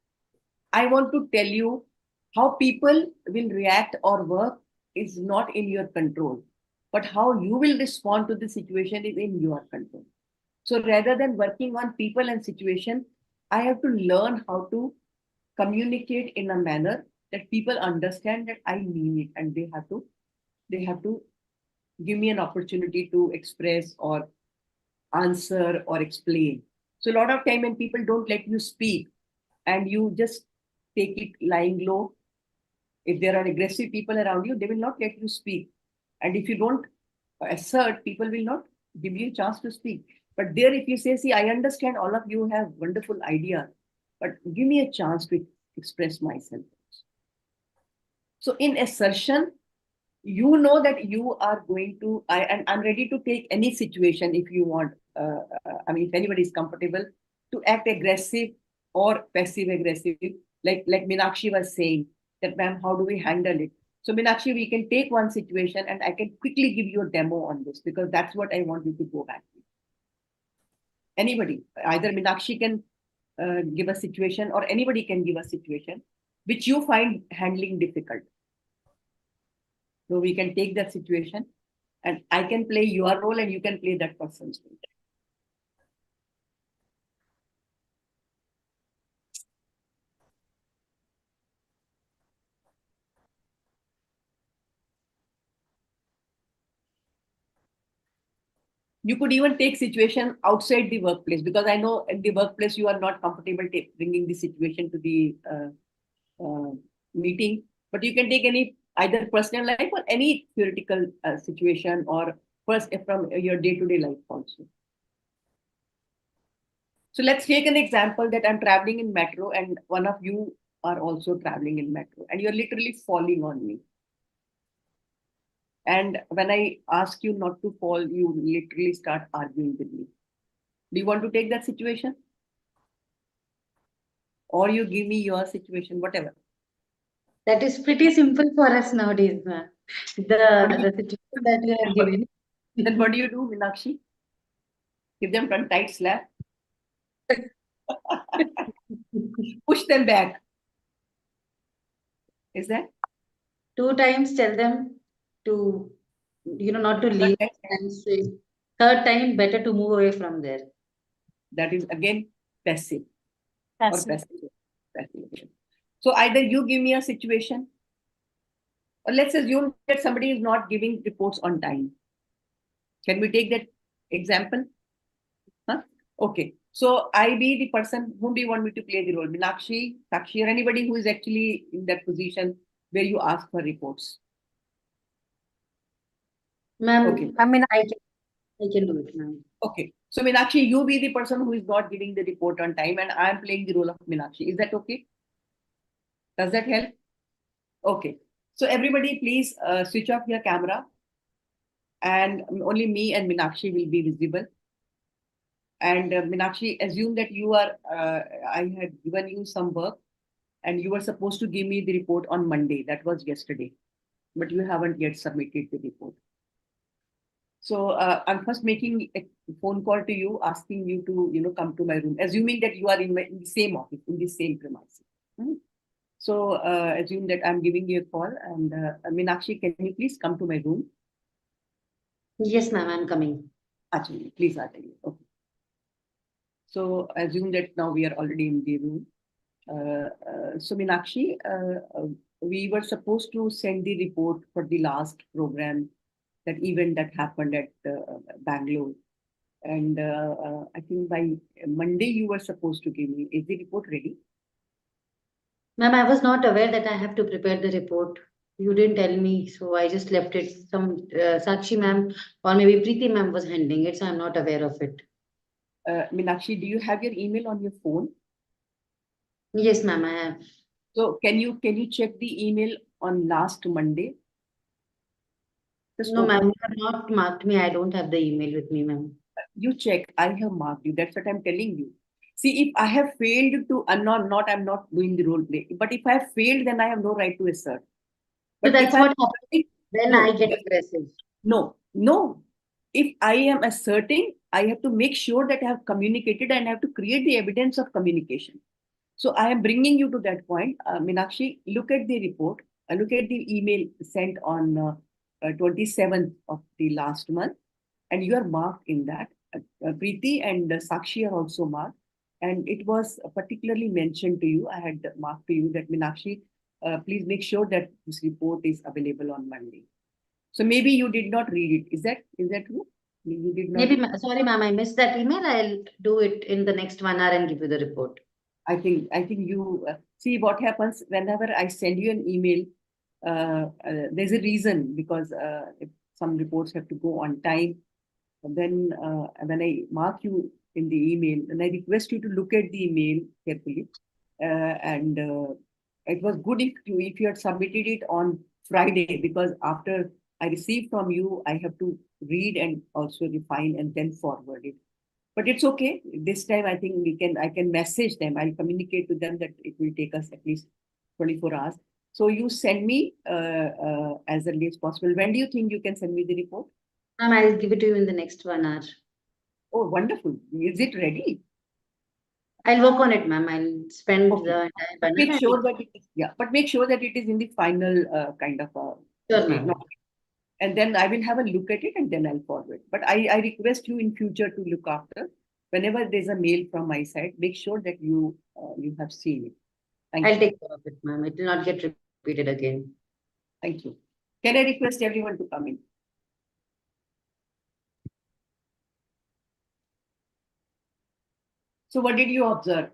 I want to tell you how people will react or work is not in your control, but how you will respond to the situation is in your control. So rather than working on people and situation, I have to learn how to communicate in a manner that people understand that I mean it and they have to give me an opportunity to express or answer or explain. So a lot of time when people don't let you speak and you just take it lying low, if there are aggressive people around you, they will not let you speak. And if you don't assert, people will not give you a chance to speak. But there, if you say, see, I understand all of you have wonderful ideas, but give me a chance to express myself. So in assertion, you know that you are going to, and I'm ready to take any situation if you want. If anybody is comfortable to act aggressive or passive aggressive, like Meenakshi was saying, that ma'am, how do we handle it? So Meenakshi, we can take one situation and I can quickly give you a demo on this because that's what I want you to go back to. Anybody, either Meenakshi can give a situation or anybody can give a situation which you find handling difficult. So we can take that situation and I can play your role and you can play that person's role. You could even take situation outside the workplace because I know in the workplace you are not comfortable bringing the situation to the meeting, but you can take any either personal life or any theoretical situation or first from your day-to-day life also. So let's take an example that I'm traveling in metro and one of you are also traveling in metro and you're literally falling on me. And when I ask you not to fall, you literally start arguing with me. Do you want to take that situation? Or you give me your situation, whatever. That is pretty simple for us nowadays, ma'am. The situation that you have given. Then what do you do, Meenakshi? Give them a tight slap. Push them back. Is that? 2 times tell them to, not to leave. And say, third time, better to move away from there. That is again passive. Passive. Or passive. So either you give me a situation, or let's assume that somebody is not giving reports on time. Can we take that example? Huh? Okay. So I be the person, whom do you want me to play the role? Meenakshi, Sakshi, or anybody who is actually in that position where you ask for reports. Ma'am, Okay. I can do it, ma'am. Okay. So Meenakshi, you be the person who is not giving the report on time, and I am playing the role of Meenakshi. Is that okay? Does that help? Okay. So everybody, please switch off your camera, and only me and Meenakshi will be visible. And Meenakshi, assume that you are. I had given you some work, and you were supposed to give me the report on Monday. That was yesterday, but you haven't yet submitted the report. So I'm first making a phone call to you, asking you to come to my room, assuming that you are in the same office, in the same premises. So assume that I'm giving you a call, and Meenakshi, can you please come to my room? Yes, ma'am, I'm coming. Actually, please, Aatayi. Okay. So assume that now we are already in the room. So Meenakshi, we were supposed to send the report for the last program, that event that happened at Bangalore. And I think by Monday you were supposed to give me. Is the report ready? Ma'am, I was not aware that I have to prepare the report. You didn't tell me, so I just left it. Some Sakshi ma'am or maybe Preeti ma'am was handling it, so I'm not aware of it. Meenakshi, do you have your email on your phone? Yes, ma'am, I have. So can you check the email on last Monday? Just No, open. ma'am, you have not marked me. I don't have the email with me, ma'am. You check. I have marked you. That's what I'm telling you. See, if I have failed to, I'm not doing the role play. But if I have failed, then I have no right to assert. So But that's if what happens. Then No. I get aggressive. No. If I am asserting, I have to make sure that I have communicated and I have to create the evidence of communication. So I am bringing you to that point. Meenakshi, look at the report. Look at the email sent on 27th of the last month, and you are marked in that. Preeti and Sakshi are also marked. And it was particularly mentioned to you, I had marked to you that Meenakshi, please make sure that this report is available on Monday. So maybe you did not read it. Is that true? You did not. Maybe, sorry, ma'am, I missed that email. I'll do it in the next 1 hour and give you the report. I think you see what happens whenever I send you an email. There's a reason, because if some reports have to go on time. And then when I mark you in the email, and I request you to look at the email carefully. And it was good if you had submitted it on Friday, because after I receive from you, I have to read and also refine and then forward it. But it's okay. This time I think I can message them. I'll communicate to them that it will take us at least 24 hours. So you send me as early as possible. When do you think you can send me the report? Ma'am, I'll give it to you in the next 1 hour. Oh, wonderful. Is it ready? I'll work on it, ma'am. I'll spend Okay. the entire 1 Make hour. sure that it is, but make sure that it is in the final kind of Sure, ma'am. and then I will have a look at it and then I'll forward. But I request you in future to look after. Whenever there's a mail from my side, make sure that you have seen it. Thank I'll you. take care of it, ma'am. It will not get repeated again. Thank you. Can I request everyone to come in? So what did you observe?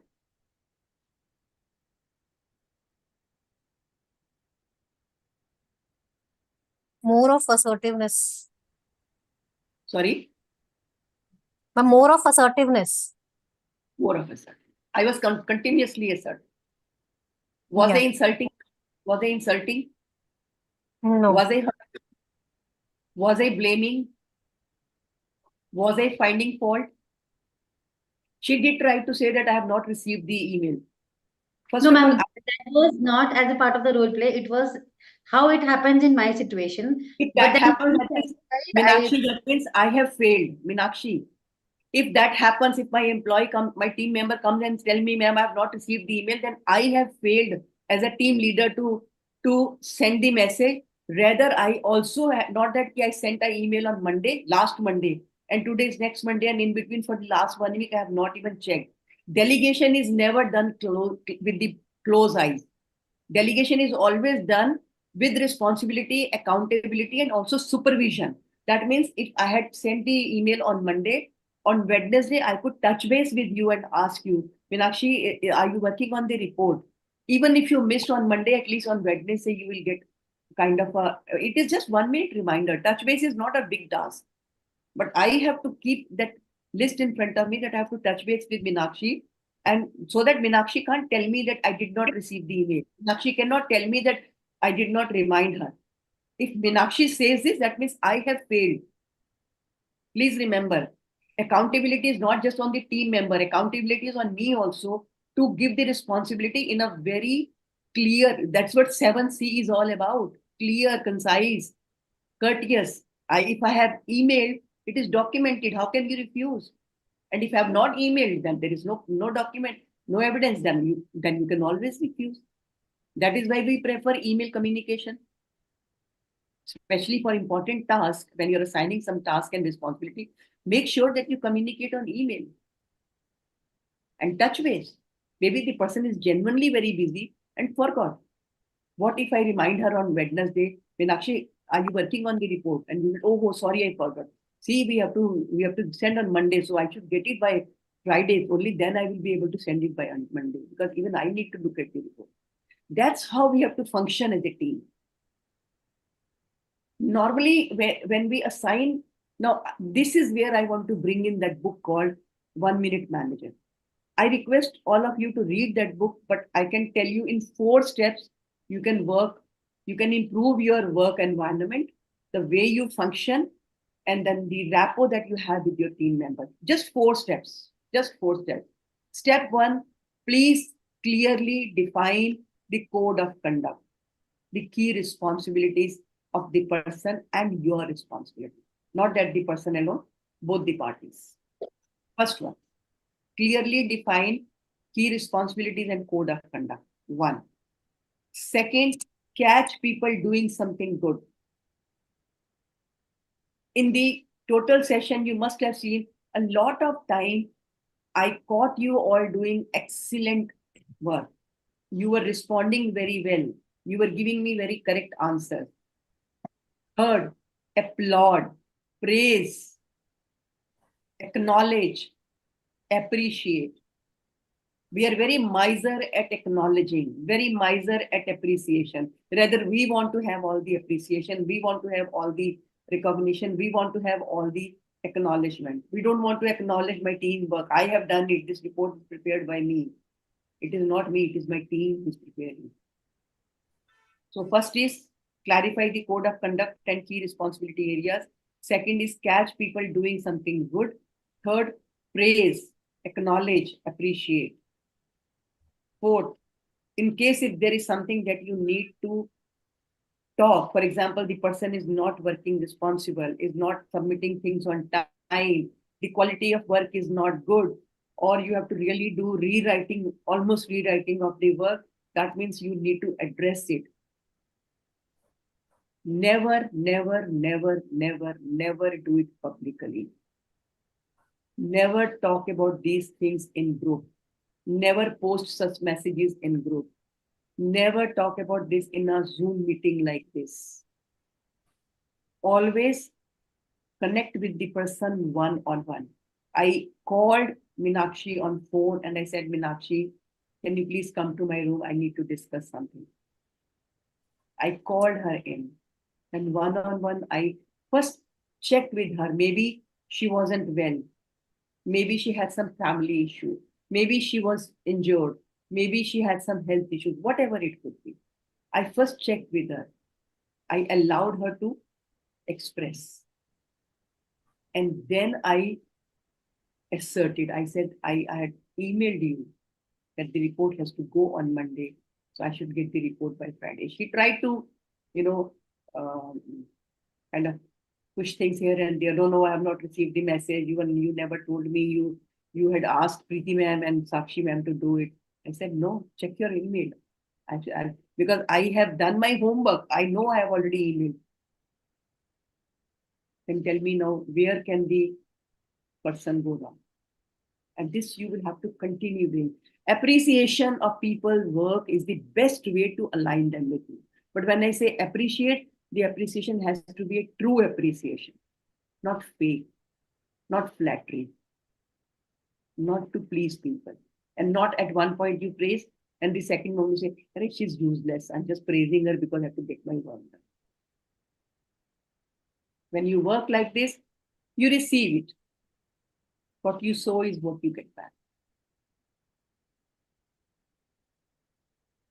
More of assertiveness. Sorry? But more of assertiveness. More of assertive. I was continuously assertive. Was I insulting? Was I insulting? No. Was I hurt? Was I blaming? Was I finding fault? She did try to say that I have not received the email. First No, of all, ma'am, that was not as a part of the role play. It was how it happens in my situation. if But that then happens, that means, Meenakshi, that means I have failed. Meenakshi, if that happens, if my employee my team member comes and tell me, ma'am, I have not received the email, then I have failed as a team leader to send the message. Rather, I also not that I sent an email on Monday, last Monday, and today is next Monday, and in between for the last 1 week, I have not even checked. Delegation is never done with the closed eyes. Delegation is always done with responsibility, accountability, and also supervision. That means if I had sent the email on Monday, on Wednesday, I could touch base with you and ask you, Meenakshi, are you working on the report? Even if you missed on Monday, at least on Wednesday, you will get kind of it is just 1 minute reminder. Touch base is not a big task. But I have to keep that list in front of me that I have to touch base with Meenakshi, and so that Meenakshi can't tell me that I did not receive the email. Meenakshi cannot tell me that I did not remind her. If Meenakshi says this, that means I have failed. Please remember, accountability is not just on the team member, accountability is on me also to give the responsibility in a very clear, that's what 7C is all about. Clear, concise, courteous. If I have emailed, it is documented. How can you refuse? And if I have not emailed, then there is no document, no evidence, then you can always refuse. That is why we prefer email communication. Especially for important tasks, when you're assigning some task and responsibility, make sure that you communicate on email and touch base. Maybe the person is genuinely very busy and forgot. What if I remind her on Wednesday, Meenakshi, are you working on the report? And we will, oh, sorry, I forgot. See, we have to send on Monday, so I should get it by Friday. Only then I will be able to send it by Monday, because even I need to look at the report. That's how we have to function as a team. Normally, when we assign, now this is where I want to bring in that book called 1 Minute Manager. I request all of you to read that book, but I can tell you in 4 steps, you can improve your work environment, the way you function, and then the rapport that you have with your team members. Just 4 steps, just 4 steps. Step 1, please clearly define the code of conduct, the key responsibilities of the person and your responsibility. Not that the person alone, both the parties. First one, clearly define key responsibilities and code of conduct. 1. Second, catch people doing something good. In the total session, you must have seen a lot of time I caught you all doing excellent work. You were responding very well. You were giving me very correct answers. Third, applaud, praise, acknowledge, appreciate. We are very miser at acknowledging, very miser at appreciation. Rather, we want to have all the appreciation, we want to have all the recognition, we want to have all the acknowledgement. We don't want to acknowledge my teamwork. I have done it. This report is prepared by me. It is not me, it is my team who is preparing. So first is clarify the code of conduct and key responsibility areas. Second is catch people doing something good. Third, praise, acknowledge, appreciate. Fourth, in case if there is something that you need to talk, for example, the person is not working responsible, is not submitting things on time, the quality of work is not good, or you have to really do rewriting, almost rewriting of the work, that means you need to address it. Never, never, never, never, never do it publicly. Never talk about these things in group. Never post such messages in group. Never talk about this in a Zoom meeting like this. Always connect with the person one-on-one. I called Meenakshi on phone and I said, Meenakshi, can you please come to my room? I need to discuss something. I called her in and one-on-one, I first checked with her. Maybe she wasn't well. Maybe she had some family issue. Maybe she was injured. Maybe she had some health issues, whatever it could be. I first checked with her. I allowed her to express. And then I asserted, I said, I had emailed you that the report has to go on Monday. So I should get the report by Friday. She tried to, kind of push things here and there. No, I have not received the message. Even you never told me you had asked Preeti ma'am and Sakshi ma'am to do it. I said, no, check your email. Because I have done my homework. I know I have already emailed. Then tell me now, where can the person go wrong? And this you will have to continue doing. Appreciation of people's work is the best way to align them with you. But when I say appreciate, the appreciation has to be a true appreciation, not fake, not flattery, not to please people. And not at one point you praise, and the second moment you say, she's useless. I'm just praising her because I have to get my work done. When you work like this, you receive it. What you sow is what you get back.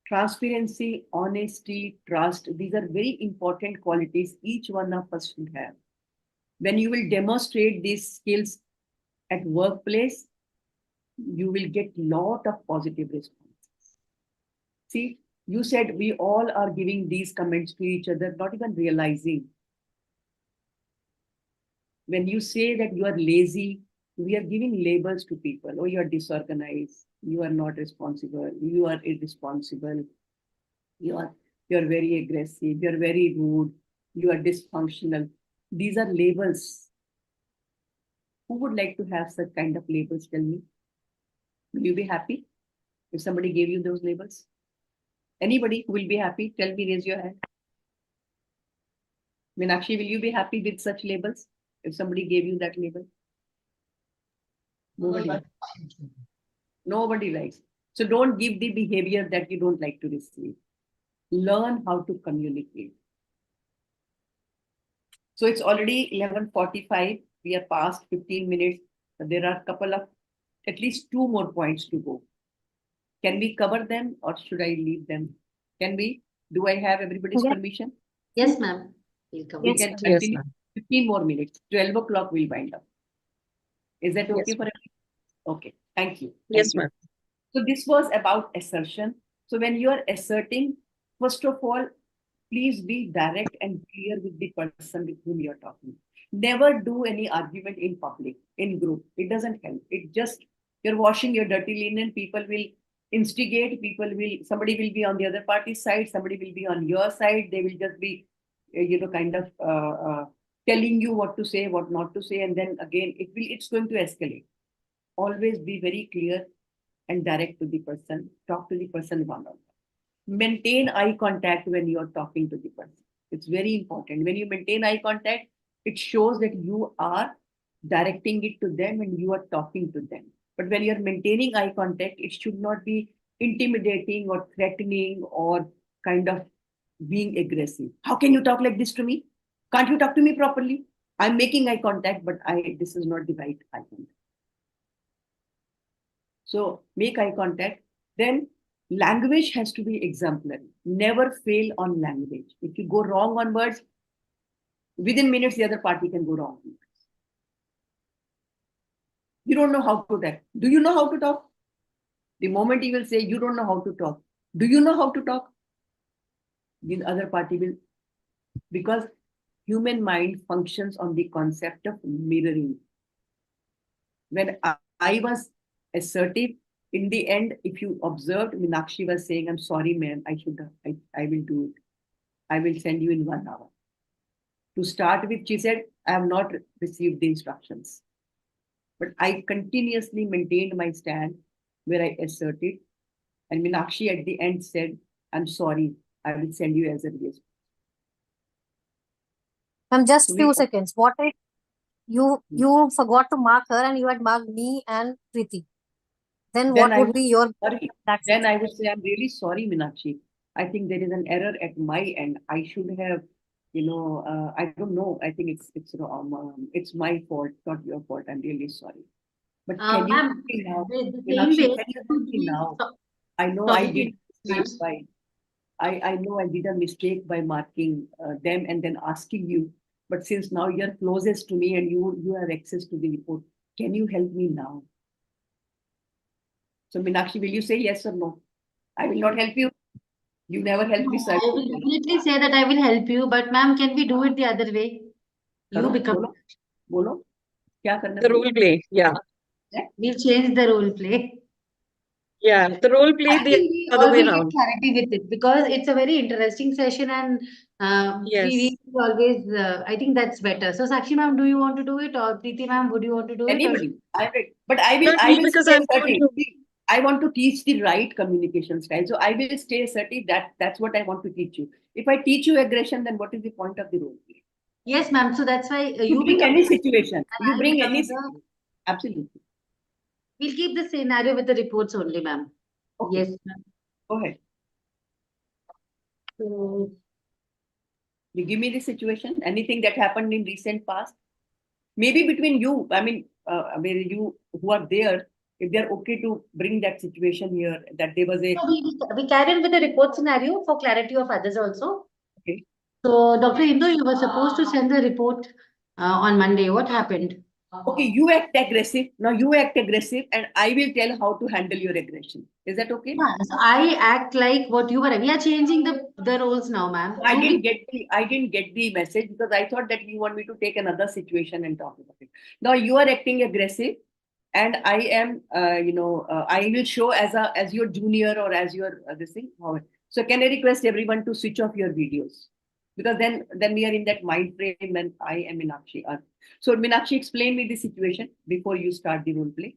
Transparency, honesty, trust, these are very important qualities each one of us should have. When you will demonstrate these skills at workplace, you will get lot of positive responses. See, you said we all are giving these comments to each other, not even realizing. When you say that you are lazy, we are giving labels to people. Oh, you are disorganized, you are not responsible, you are irresponsible, you're very aggressive, you're very rude, you are dysfunctional. These are labels. Who would like to have such kind of labels? Tell me. Will you be happy if somebody gave you those labels? Anybody who will be happy? Tell me, raise your hand. Meenakshi, will you be happy with such labels if somebody gave you that label? Nobody. Nobody likes. So don't give the behavior that you don't like to receive. Learn how to communicate. So it's already 11:45. We are past 15 minutes. There are a couple of, at least 2 more points to go. Can we cover them or should I leave them? Can we? Do I have everybody's permission? Yes, ma'am. We can Yes, continue ma'am. 15 more minutes. 12 o'clock we'll wind up. Is that okay Yes, for everyone? Okay, thank you. Yes, Thank you. ma'am. So this was about assertion. So when you are asserting, first of all, please be direct and clear with the person with whom you're talking. Never do any argument in public, in group. It doesn't help. It just, you're washing your dirty linen, people will instigate, somebody will be on the other party's side, somebody will be on your side, they will just be, kind of telling you what to say, what not to say, and then again, it's going to escalate. Always be very clear and direct to the person. Talk to the person one-on-one. Maintain eye contact when you're talking to the person. It's very important. When you maintain eye contact, it shows that you are directing it to them and you are talking to them. But when you're maintaining eye contact, it should not be intimidating or threatening or kind of being aggressive. How can you talk like this to me? Can't you talk to me properly? I'm making eye contact, but this is not the right eye contact. So make eye contact. Then language has to be exemplary. Never fail on language. If you go wrong on words, within minutes, the other party can go wrong. You don't know how to talk. Do you know how to talk? The moment you will say, you don't know how to talk. Do you know how to talk? The other party will, because human mind functions on the concept of mirroring. When I was assertive, in the end, if you observed, Meenakshi was saying, I'm sorry, ma'am, I will do it. I will send you in 1 hour. To start with, she said, I have not received the instructions. But I continuously maintained my stand where I asserted. And Meenakshi at the end said, I'm sorry, I will send you as early as Just few seconds. You forgot to mark her and you had marked me and Preeti. Then what would be your Then I would say, I'm really sorry, Meenakshi. I think there is an error at my end. I should have, I don't know. I think it's wrong. It's my fault, not your fault. I'm really sorry. But can you help me now? Meenakshi, can you help me now? I know I did mistakes by, I know I did a mistake by marking them and then asking you. But since now you're closest to me and you have access to the report, can you help me now? So Meenakshi, will you say yes or no? I will not help you. You never help me, sir. I will definitely say that I will help you, but ma'am, can we do it the other way? You become. Bolo. Kya karna The role play, yeah. We'll change the role play. Yeah, the role play I think the we other all way will get around. clarity with it because it's a very interesting session and Yes. we always, I think that's better. So Sakshi ma'am, do you want to do it or Preeti ma'am, would you want to do it? Anybody. But I Not will me because stay I'm going assertive. to. I want to teach the right communication style. So I will stay assertive. That's what I want to teach you. If I teach you aggression, then what is the point of the role play? Yes, ma'am. So that's why you bring become any the situation. You I'll bring become any the- situation. Absolutely. We'll keep the scenario with the reports only, ma'am. Okay. Yes, ma'am. Go ahead. So You give me the situation, anything that happened in recent past. Maybe between you, I mean, where you who are there, if they are okay to bring that situation here, that there was a. So we carried with the report scenario for clarity of others also. Okay. So, Dr. Indu, you were supposed to send the report on Monday. What happened? Okay, you act aggressive. Now you act aggressive, and I will tell how to handle your aggression. Is that okay? Yeah, so I act like what you were. We are changing the roles now, ma'am. I didn't get the message because I thought that you want me to take another situation and talk about it. Now you are acting aggressive, and I am, I will show as your junior or as your this thing. So can I request everyone to switch off your videos, because then we are in that mind frame, and I am Meenakshi. So Meenakshi, explain me the situation before you start the role play.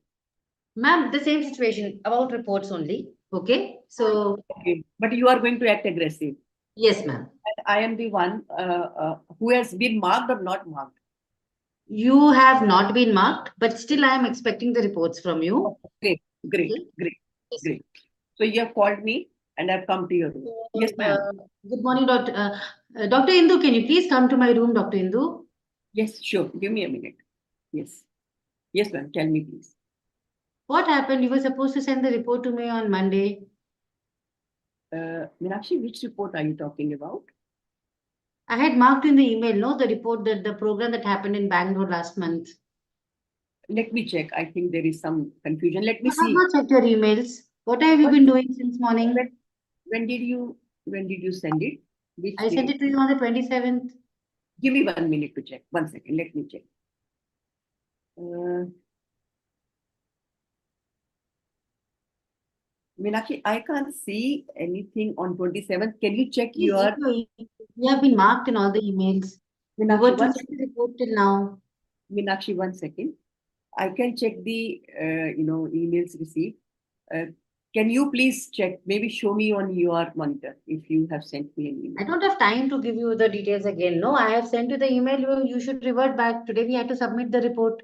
Ma'am, the same situation about reports only. Okay, so Okay, but you are going to act aggressive. yes, ma'am. And I am the one who has been marked or not marked. You have not been marked, but still I am expecting the reports from you. Great. Yes. Great. So you have called me and I've come to your room. Yes, ma'am. Good morning, Dr. Dr. Indu. Can you please come to my room, Dr. Indu? Yes, sure. Give me a minute. Yes. Yes, ma'am. Tell me, please. What happened? You were supposed to send the report to me on Monday. Meenakshi, which report are you talking about? I had marked in the email, no, the report that the program that happened in Bangalore last month. Let me check. I think there is some confusion. Let me I have see. not checked your emails. What have you been doing since morning? When did you send it? Which I sent day? it to you on the 27th. Give me 1 minute to check. 1 second. Let me check. Meenakshi, I can't see anything on 27th. Can you check your... You have been marked in all the emails. Meenakshi, What to send the report till now? Meenakshi, 1 second. I can check the emails received. Can you please check? Maybe show me on your monitor if you have sent me an email. I don't have time to give you the details again. No, I have sent you the email. You should revert back. Today we had to submit the report.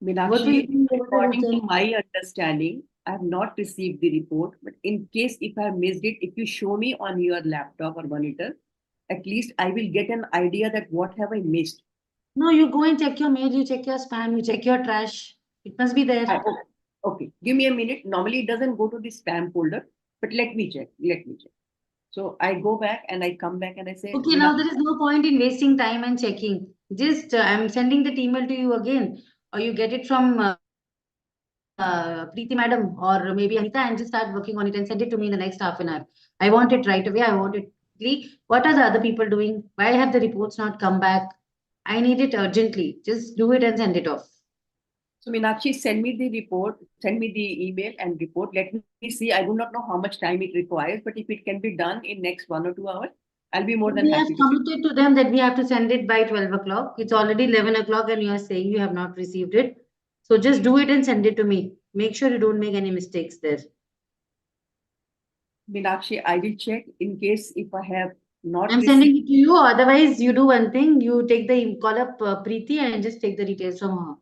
Meenakshi, according to my understanding, I have not received the report. But in case if I have missed it, if you show me on your laptop or monitor, at least I will get an idea that what have I missed. No, you go and check your mail, you check your spam, you check your trash. It must be there. Okay, give me a minute. Normally it doesn't go to the spam folder, but let me check. So I go back and I come back and I say, okay, now there is no point in wasting time and checking. Just I'm sending that email to you again, or you get it from Preeti madam or maybe Anita, and just start working on it and send it to me in the next half an hour. I want it right away. I want it quickly. What are the other people doing? Why have the reports not come back? I need it urgently. Just do it and send it off. So Meenakshi, send me the report, send me the email and report. Let me see. I do not know how much time it requires, but if it can be done in next 1 or 2 hours, I'll be more than We happy. have committed to them that we have to send it by 12 o'clock. It's already 11 o'clock and you are saying you have not received it. So just do it and send it to me. Make sure you don't make any mistakes there. Meenakshi, I will check in case if I have not I'm sending it to you. Otherwise, you do one thing. You take the call up Preeti and just take the details from her.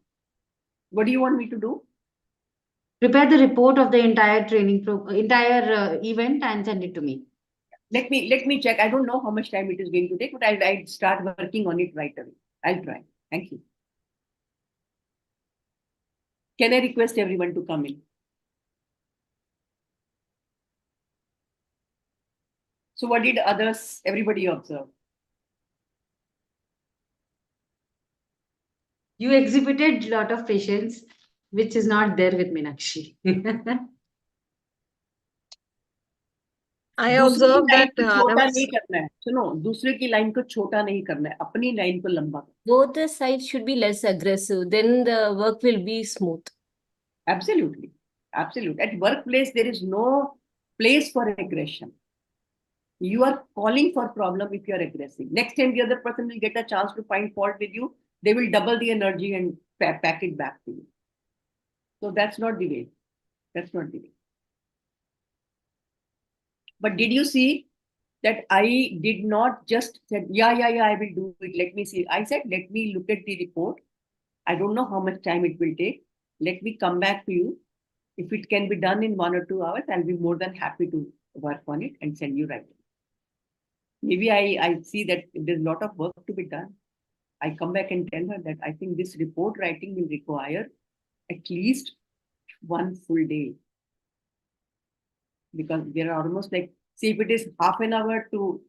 What do you want me to do? Prepare the report of the entire event and send it to me. Let me check. I don't know how much time it is going to take, but I'll start working on it right away. I'll try. Thank you. Can I request everyone to come in? So what did everybody observe? You exhibited a lot of patience, which is not there with Meenakshi. I observed that दूसरे की line को छोटा नहीं करना है, अपनी line को लंबा. Both the sides should be less aggressive, then the work will be smooth. Absolutely. At workplace, there is no place for aggression. You are calling for problem if you are aggressive. Next time the other person will get a chance to find fault with you, they will double the energy and pack it back to you. So that's not the way. But did you see that I did not just said, yeah, I will do it. Let me see. I said, let me look at the report. I don't know how much time it will take. Let me come back to you. If it can be done in 1 or 2 hours, I'll be more than happy to work on it and send you right away. Maybe I see that there's a lot of work to be done. I come back and tell her that I think this report writing will require at least 1 full day. Because there are almost like, see, if it is half an hour to,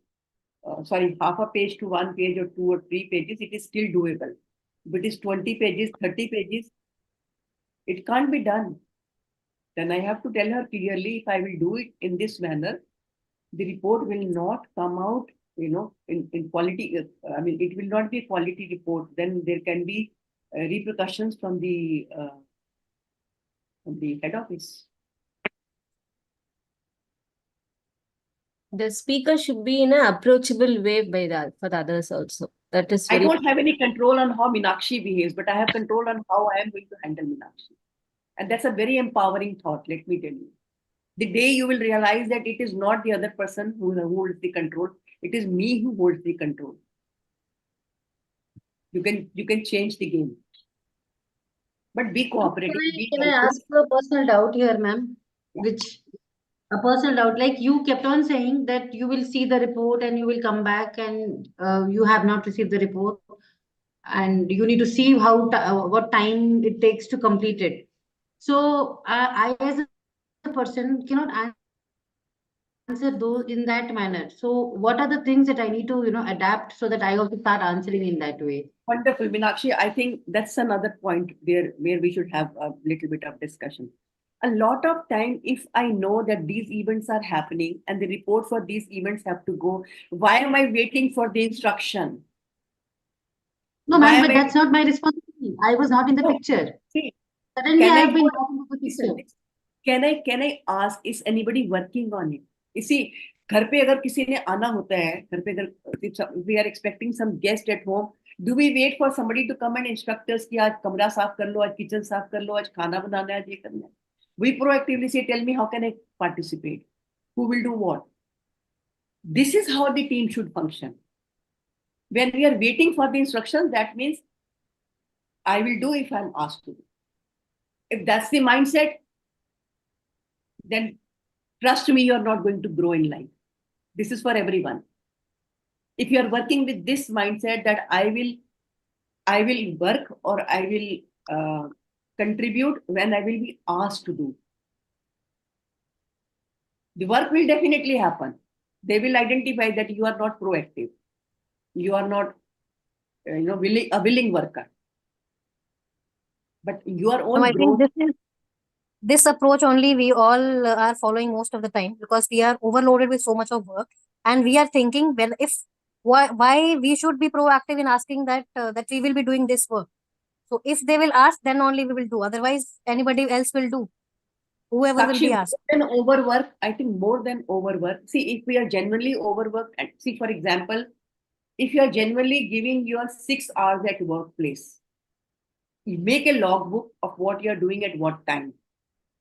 half a page to 1 page or 2 or 3 pages, it is still doable. If it is 20 pages, 30 pages, it can't be done. Then I have to tell her clearly, if I will do it in this manner, the report will not come out, in quality. I mean, it will not be a quality report. Then there can be repercussions from the head office. The speaker should be in an approachable way for the others also. That is I very don't have any control on how Meenakshi behaves, but I have control on how I am going to handle Meenakshi. And that's a very empowering thought, let me tell you. The day you will realize that it is not the other person who holds the control, it is me who holds the control. You can change the game. But be cooperative. Can I ask you a personal doubt here, ma'am? A personal doubt, like you kept on saying that you will see the report and you will come back and you have not received the report and you need to see what time it takes to complete it. So I as a person cannot answer those in that manner. So what are the things that I need to adapt so that I also start answering in that way? Wonderful, Meenakshi. I think that's another point where we should have a little bit of discussion. A lot of time, if I know that these events are happening and the report for these events have to go, why am I waiting for the instruction? No, ma'am, but that's not my responsibility. I was not in the picture. See, Suddenly I have been not in the picture. Can I ask, is anybody working on it? You see, घर पे अगर किसी ने आना होता है, घर पे अगर we are expecting some guest at home, do we wait for somebody to come and instruct us कि आज कमरा साफ कर लो, आज किचन साफ कर लो, आज खाना बनाना है, आज ये करना है? We proactively say, tell me, how can I participate? Who will do what? This is how the team should function. When we are waiting for the instructions, that means I will do if I'm asked to do. If that's the mindset, then trust me, you're not going to grow in life. This is for everyone. If you're working with this mindset that I will work or I will contribute when I will be asked to do, the work will definitely happen. They will identify that you are not proactive. You are not, a willing worker. But your own I growth. think this approach only we all are following most of the time because we are overloaded with so much of work and we are thinking, well, why we should be proactive in asking that we will be doing this work. So if they will ask, then only we will do. Otherwise, anybody else will do. Whoever will be asked. More than overwork, I think more than overwork. See, if we are genuinely overworked, and see, for example, if you are genuinely giving your 6 hours at workplace, you make a logbook of what you are doing at what time.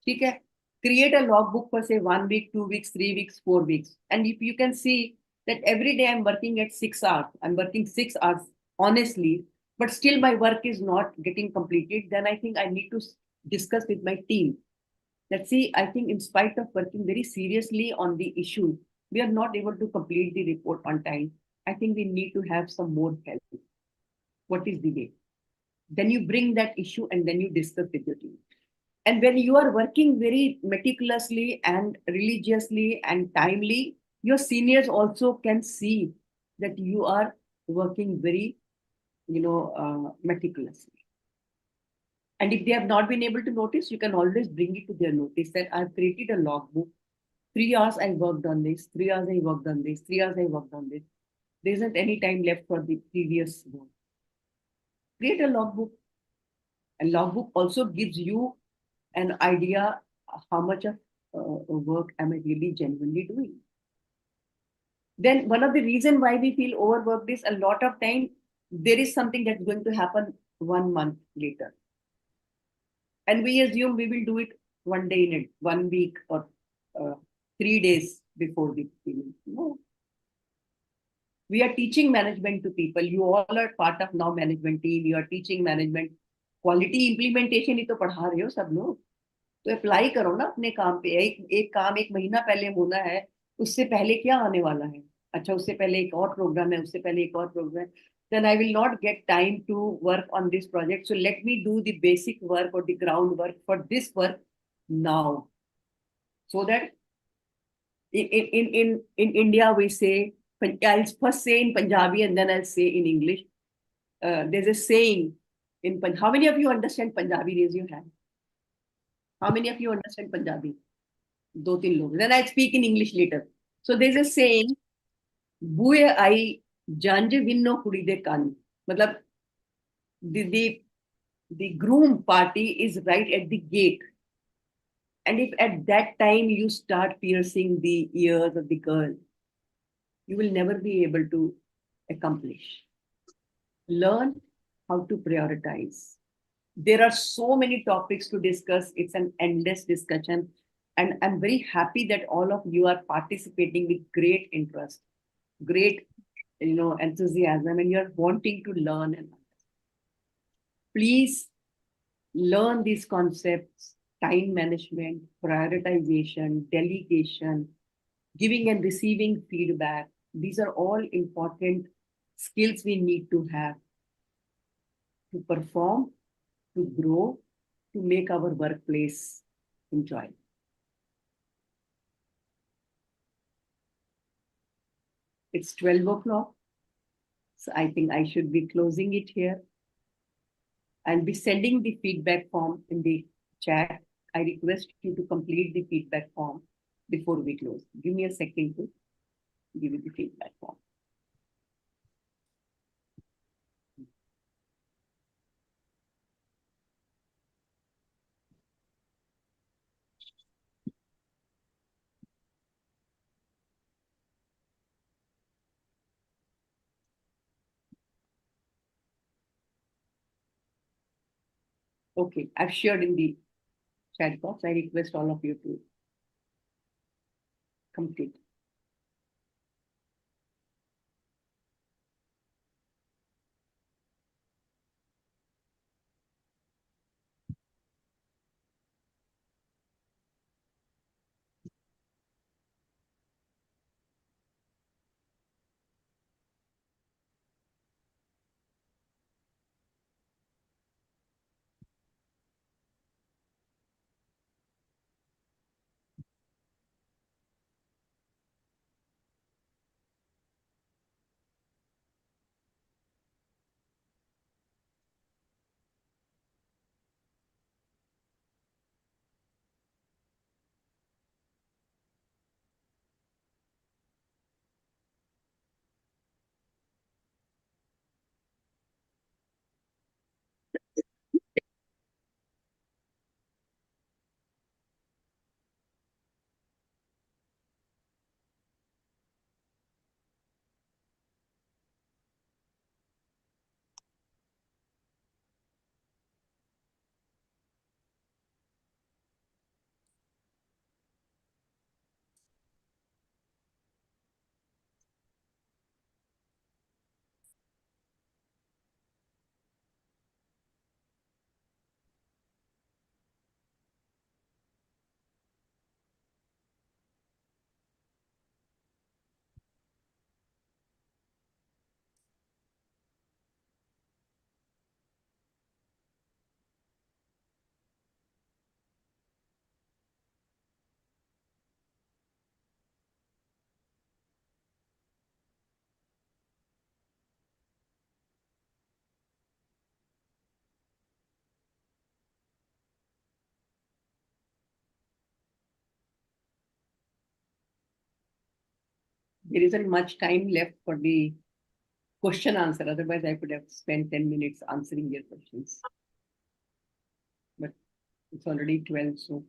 Okay? Create a logbook for say 1 week, 2 weeks, 3 weeks, 4 weeks. And if you can see that every day I'm working at 6 hours, I'm working 6 hours honestly, but still my work is not getting completed, then I think I need to discuss with my team. Let's see, I think in spite of working very seriously on the issue, we are not able to complete the report on time. I think we need to have some more help. What is the way? Then you bring that issue and then you discuss with your team. And when you are working very meticulously and religiously and timely, your seniors also can see that you are working very, meticulously. And if they have not been able to notice, you can always bring it to their notice that I've created a logbook. 3 hours I worked on this, 3 hours I worked on this, 3 hours I worked on this. There isn't any time left for the previous work. Create a logbook. And logbook also gives you an idea how much of work am I really genuinely doing. Then one of the reasons why we feel overworked is a lot of time there is something that's going to happen 1 month later. And we assume we will do it 1 day in it, 1 week or 3 days before the event. No. We are teaching management to people. You all are part of now management team. You are teaching management. Quality implementation ही तो पढ़ा रहे हो सब लोग. तो apply करो ना अपने काम पे. एक काम 1 महीना पहले होना है. उससे पहले क्या आने वाला है? अच्छा उससे पहले एक और प्रोग्राम है, उससे पहले एक और प्रोग्राम है, then I will not get time to work on this project. So let me do the basic work or the groundwork for this work now. So that in India we say, I'll first say in Punjabi and then I'll say in English. There's a saying in how many of you understand Punjabi? Raise your hand. How many of you understand Punjabi? Do teen log. Then I speak in English later. So there's a saying, "Bue ai janj vinno kudi de kan." Matlab, the groom party is right at the gate. And if at that time you start piercing the ears of the girl, you will never be able to accomplish. Learn how to prioritize. There are so many topics to discuss. It's an endless discussion. And I'm very happy that all of you are participating with great interest, great enthusiasm, and you're wanting to learn. And please learn these concepts: time management, prioritization, delegation, giving and receiving feedback. These are all important skills we need to have to perform, to grow, to make our workplace enjoyable. It's 12 o'clock. So I think I should be closing it here. I'll be sending the feedback form in the chat. I request you to complete the feedback form before we close. Give me a second to give you the feedback form. Okay, I've shared in the chat box. I request all of you to complete. There isn't much time left for the question answer. Otherwise, I could have spent 10 minutes answering your questions. But it's already 12, so.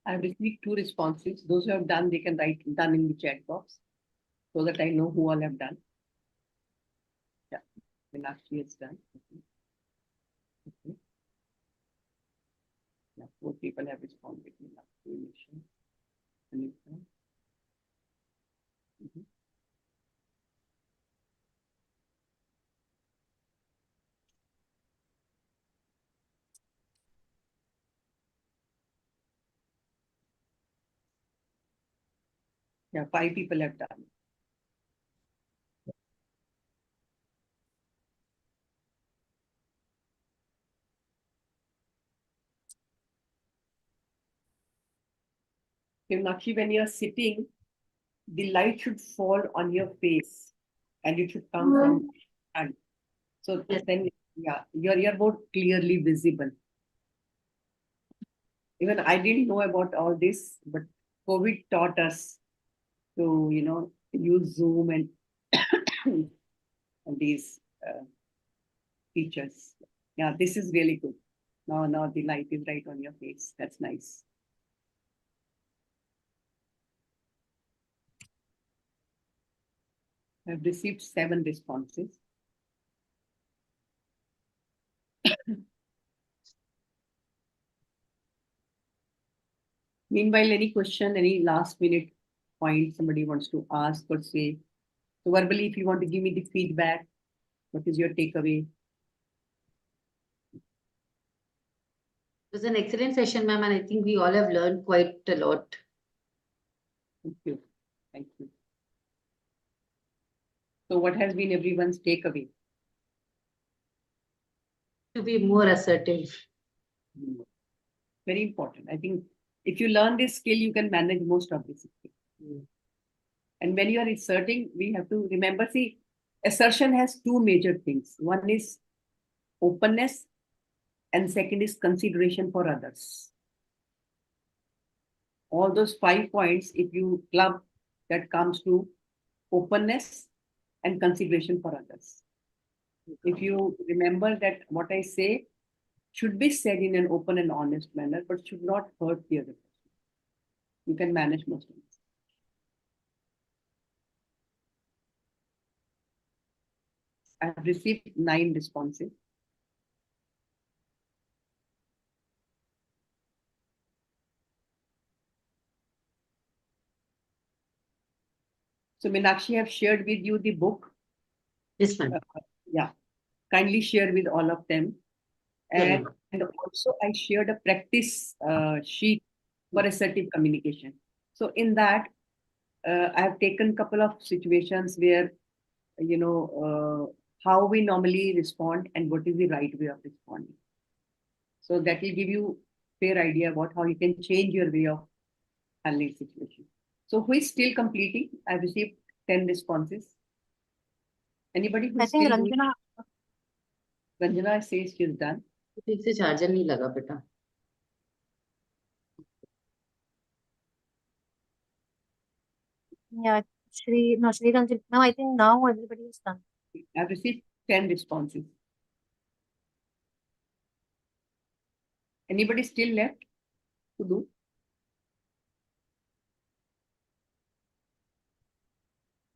I've received 2 responses. Those who have done, they can write done in the chat box so that I know who all have done. Yeah, Meenakshi has done. Okay. Yeah, 4 people have responded. Meenakshi, Nisha, Anita. Yeah, 5 people have done. Meenakshi, when you're sitting, the light should fall on your face and it should come from front. So then, yeah, you're more clearly visible. Even I didn't know about all this, but COVID taught us to, use Zoom and these features. Yeah, this is really good. Now the light is right on your face. That's nice. I've received 7 responses. Meanwhile, any question, any last minute point somebody wants to ask or say? So verbally, if you want to give me the feedback, what is your takeaway? It was an excellent session, ma'am, and I think we all have learned quite a lot. Thank you. Thank you. So what has been everyone's takeaway? To be more assertive. Very important. I think if you learn this skill, you can manage most of this skill. And when you are asserting, we have to remember, see, assertion has 2 major things. One is openness and second is consideration for others. All those 5 points, if you club, that comes to openness and consideration for others. If you remember that what I say should be said in an open and honest manner, but should not hurt the other person, you can manage most of this. I have received 9 responses. So Meenakshi, I have shared with you the book. Yes, ma'am. Yeah, kindly share with all of them. And also I shared a practice sheet for assertive communication. So in that, I have taken a couple of situations where, how we normally respond and what is the right way of responding. So that will give you a fair idea about how you can change your way of handling situation. So who is still completing? I received 10 responses. Anybody who I is think still doing? Ranjana. Ranjana says she is done. ठीक से charger नहीं लगा बेटा. Yeah, Shri Ranjana. Now I think now everybody is done. I've received 10 responses. Anybody still left to do?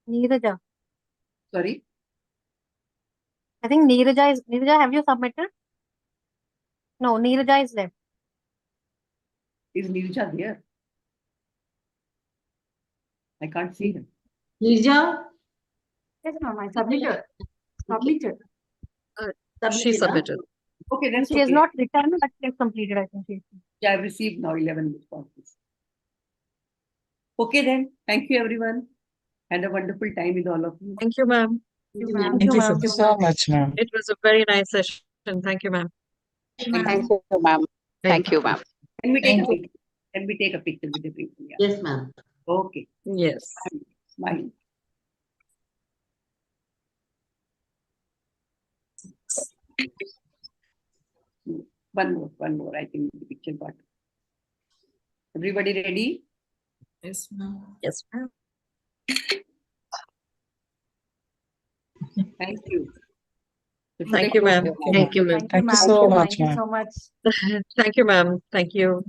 Neeraja. Sorry? I think Neeraja, have you submitted? No, Neeraja is left. Is Nirja there? I can't see him. Nirja? Yes, ma'am, I submitted. She submitted. Okay, then She has not written, but she has completed, I think. Yeah, I've received now 11 responses. Okay, then. Thank you, everyone. Had a wonderful time with all of you. Thank you, ma'am. Thank you so much, ma'am. It was a very nice session. Thank you, ma'am. Thank you, ma'am. Thank you, ma'am. Can we take a picture? Can we take a picture with the people? Yeah. Yes, ma'am. Okay. Yes. Smile. One more. I think the picture got. Everybody ready? Yes, ma'am. Yes, ma'am. Thank you. Thank you, ma'am. Thank you, ma'am. Thank you so much, Thank you ma'am. so much. Thank you, ma'am. Thank you.